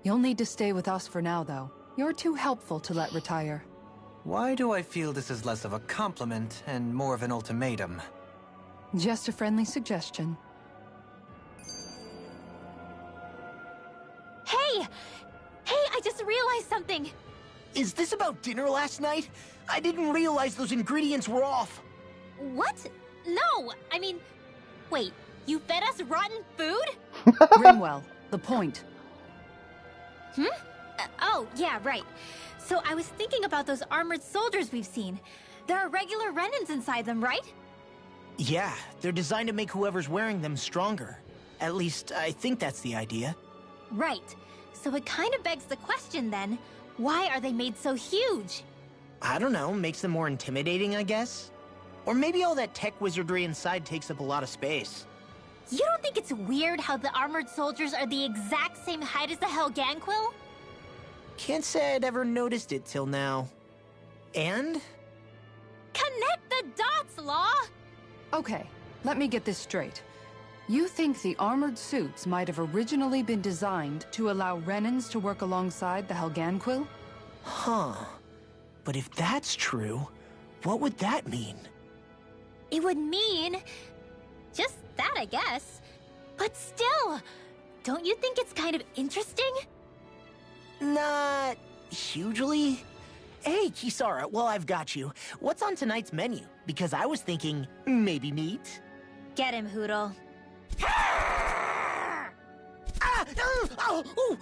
D: You'll need to stay with us for now, though. You're too helpful to let retire.
G: Why do I feel this is less of a compliment and more of an ultimatum?
D: Just a friendly suggestion.
B: Hey! Hey, I just realized something!
C: Is this about dinner last night? I didn't realize those ingredients were off.
B: What? No, I mean... Wait, you fed us rotten food?
D: Grimwell, the point.
B: Oh, yeah, right. So I was thinking about those armored soldiers we've seen. There are regular Renans inside them, right?
C: Yeah, they're designed to make whoever's wearing them stronger. At least, I think that's the idea.
B: Right. So it kind of begs the question then, why are they made so huge?
C: I don't know, makes them more intimidating, I guess? Or maybe all that tech wizardry inside takes up a lot of space.
B: You don't think it's weird how the armored soldiers are the exact same height as the Helganquil?
C: Can't say I'd ever noticed it till now. And?
B: Connect the dots, Law!
D: Okay, let me get this straight. You think the armored suits might have originally been designed to allow Renans to work alongside the Helganquil?
C: Huh. But if that's true, what would that mean?
B: It would mean... just that, I guess. But still, don't you think it's kind of interesting?
C: Not... hugely? Hey, Kisara, well, I've got you. What's on tonight's menu? Because I was thinking, maybe meat?
B: Get him, Hootle.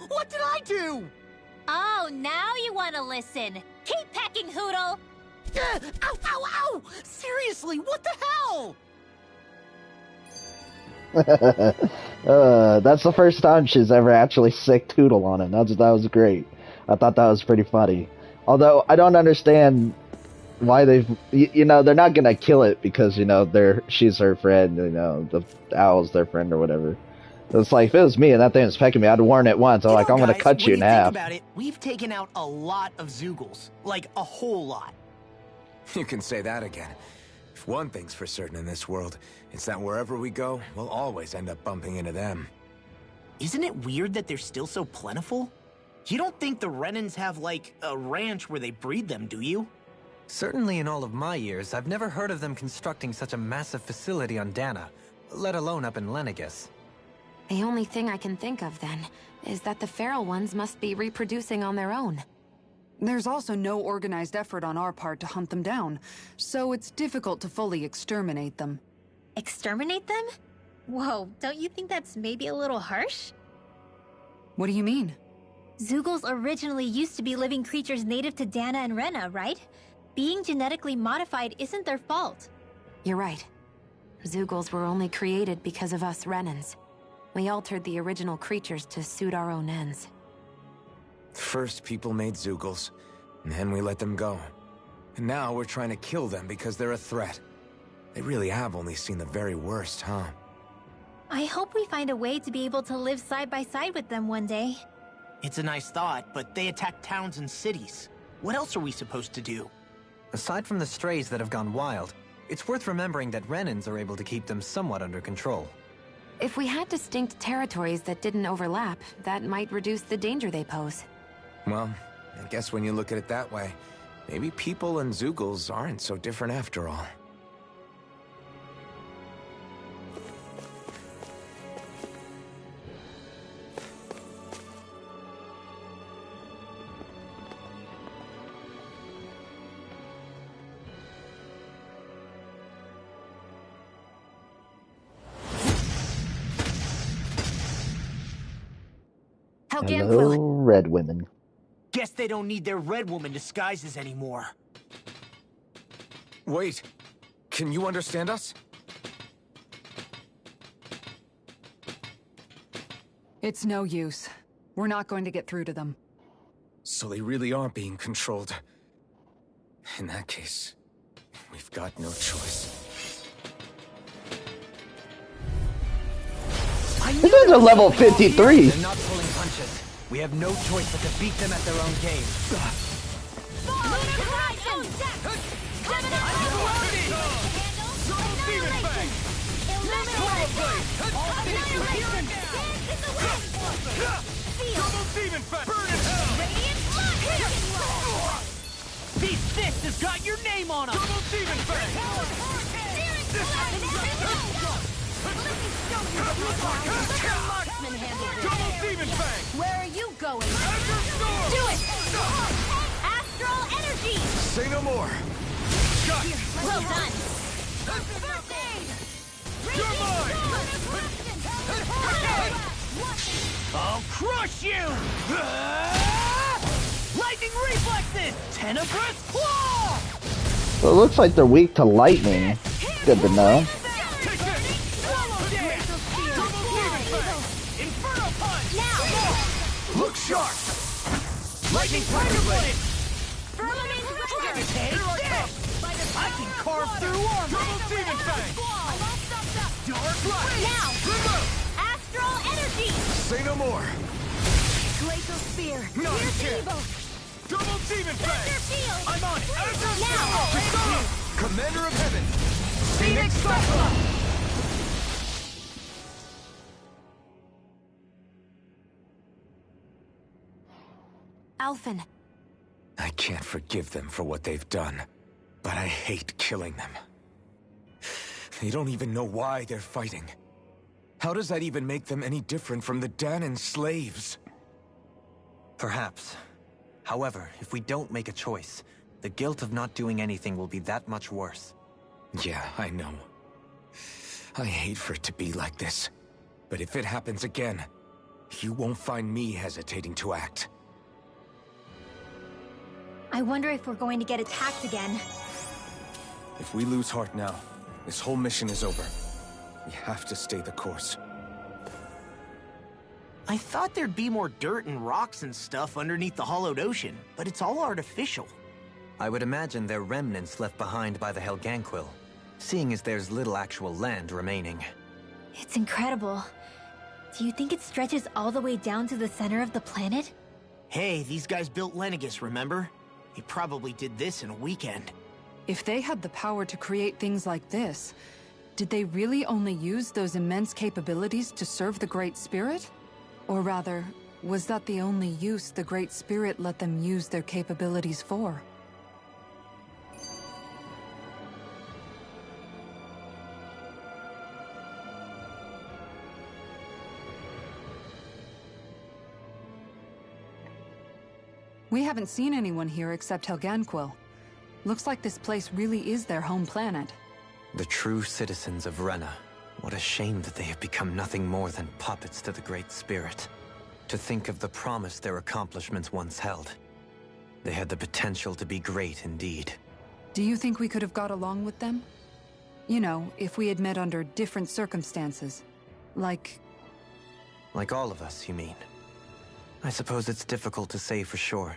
C: What did I do?
B: Oh, now you want to listen. Keep pecking, Hootle!
C: Ow, ow, ow! Seriously, what the hell?
A: That's the first time she's ever actually sicked Hootle on him. That was great. I thought that was pretty funny. Although, I don't understand why they've... You know, they're not gonna kill it because, you know, she's her friend, you know, the owl's their friend or whatever. It's like, if it was me and that thing was pecking me, I'd warn it once. I'm like, I'm gonna cut you in half.
C: Think about it, we've taken out a lot of Zeugles. Like, a whole lot.
E: You can say that again. If one thing's for certain in this world, it's that wherever we go, we'll always end up bumping into them.
C: Isn't it weird that they're still so plentiful? You don't think the Renans have, like, a ranch where they breed them, do you?
G: Certainly in all of my years, I've never heard of them constructing such a massive facility on Dana, let alone up in Lenegis.
F: The only thing I can think of, then, is that the feral ones must be reproducing on their own.
D: There's also no organized effort on our part to hunt them down, so it's difficult to fully exterminate them.
B: Exterminate them? Whoa, don't you think that's maybe a little harsh?
D: What do you mean?
B: Zeugles originally used to be living creatures native to Dana and Rena, right? Being genetically modified isn't their fault.
F: You're right. Zeugles were only created because of us Renans. We altered the original creatures to suit our own ends.
E: First, people made Zeugles, and then we let them go. And now we're trying to kill them because they're a threat. They really have only seen the very worst, huh?
B: I hope we find a way to be able to live side by side with them one day.
C: It's a nice thought, but they attack towns and cities. What else are we supposed to do?
G: Aside from the strays that have gone wild, it's worth remembering that Renans are able to keep them somewhat under control.
F: If we had distinct territories that didn't overlap, that might reduce the danger they pose.
E: Well, I guess when you look at it that way, maybe people and Zeugles aren't so different after all.
A: Hello, red women.
C: Guess they don't need their red woman disguises anymore.
E: Wait, can you understand us?
D: It's no use. We're not going to get through to them.
E: So they really are being controlled. In that case, we've got no choice.
A: This is a level 53.
G: They're not pulling punches. We have no choice but to beat them at their own game.
C: These fists has got your name on them! Double Demon Fang! Double Demon Fang!
B: Where are you going? Do it! Astral energy!
E: Say no more!
B: Well done!
C: First aid! You're mine! I'll crush you! Lightning reflexes! Tenebrous claw!
A: So it looks like they're weak to lightning. Good to know.
C: Look sharp! Lightning Tiger Blade! I can carve through armor! Double Demon Fang! Dark Light!
B: Now! Astral energy!
E: Say no more!
B: Glacial Spear!
E: Not a
B: Pierce
E: chance.
B: evil!
C: Double Demon Fang!
B: Thunder Field!
C: I'm on it!
B: Now!
E: Commander of Heaven!
C: Phoenix Cyclone!
F: Alphen.
E: I can't forgive them for what they've done, but I hate killing them. They don't even know why they're fighting. How does that even make them any different from the Danan slaves?
G: Perhaps. However, if we don't make a choice, the guilt of not doing anything will be that much worse.
E: Yeah, I know. I hate for it to be like this. But if it happens again, you won't find me hesitating to act.
B: I wonder if we're going to get attacked again.
E: If we lose heart now, this whole mission is over. We have to stay the course.
C: I thought there'd be more dirt and rocks and stuff underneath the hollowed ocean, but it's all artificial.
G: I would imagine they're remnants left behind by the Helganquil, seeing as there's little actual land remaining.
B: It's incredible. Do you think it stretches all the way down to the center of the planet?
C: Hey, these guys built Lenegis, remember? They probably did this in a weekend.
D: If they had the power to create things like this, did they really only use those immense capabilities to serve the Great Spirit? Or rather, was that the only use the Great Spirit let them use their capabilities for? We haven't seen anyone here except Helganquil. Looks like this place really is their home planet.
G: The true citizens of Rena. What a shame that they have become nothing more than puppets to the Great Spirit. To think of the promise their accomplishments once held. They had the potential to be great indeed.
D: Do you think we could have got along with them? You know, if we had met under different circumstances. Like
G: all of us, you mean? I suppose it's difficult to say for sure.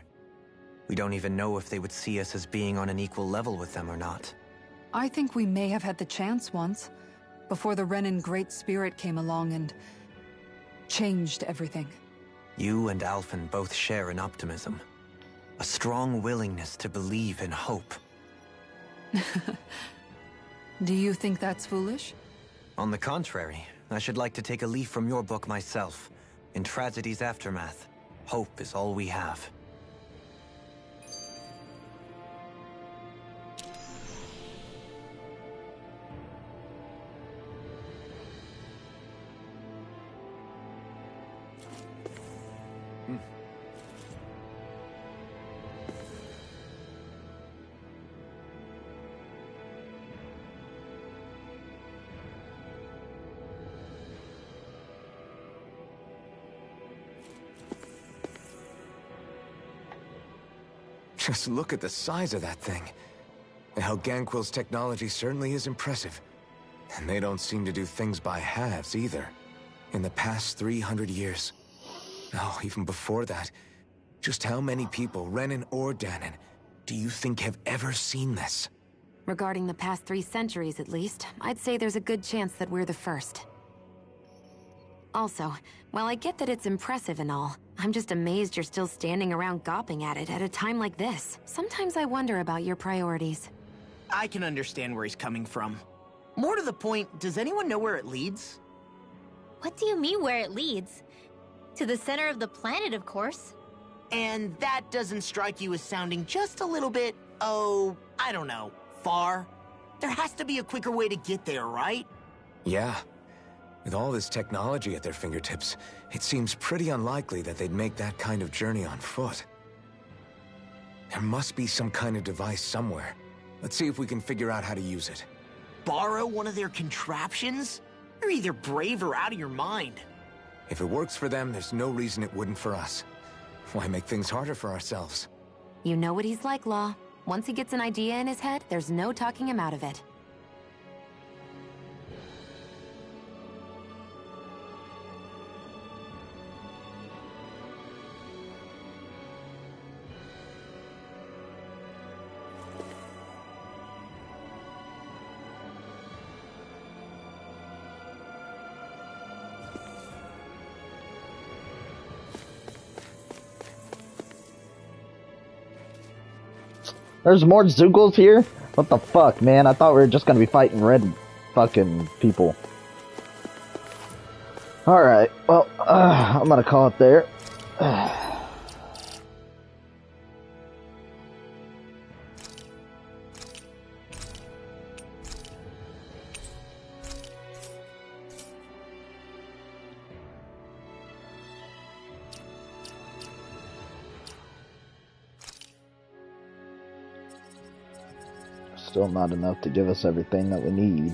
G: We don't even know if they would see us as being on an equal level with them or not.
D: I think we may have had the chance once, before the Renan Great Spirit came along and changed everything.
G: You and Alphen both share an optimism. A strong willingness to believe in hope.
D: Do you think that's foolish?
G: On the contrary, I should like to take a leaf from your book myself. In tragedy's aftermath, hope is all we have.
E: Just look at the size of that thing. The Helganquil's technology certainly is impressive. And they don't seem to do things by halves either. In the past 300 years. No, even before that. Just how many people, Renan or Danan, do you think have ever seen this?
F: Regarding the past 3 centuries, at least, I'd say there's a good chance that we're the first. Also, while I get that it's impressive and all, I'm just amazed you're still standing around gawping at it at a time like this. Sometimes I wonder about your priorities.
C: I can understand where he's coming from. More to the point, does anyone know where it leads?
B: What do you mean where it leads? To the center of the planet, of course.
C: And that doesn't strike you as sounding just a little bit, oh, I don't know, far? There has to be a quicker way to get there, right?
E: Yeah. With all this technology at their fingertips, it seems pretty unlikely that they'd make that kind of journey on foot. There must be some kind of device somewhere. Let's see if we can figure out how to use it.
C: Borrow one of their contraptions? You're either brave or out of your mind.
E: If it works for them, there's no reason it wouldn't for us. Why make things harder for ourselves?
F: You know what he's like, Law. Once he gets an idea in his head, there's no talking him out of it.
A: There's more Zeugles here? What the fuck, man? I thought we were just gonna be fighting red fucking people. Alright, well, I'm gonna call it there. Still not enough to give us everything that we need.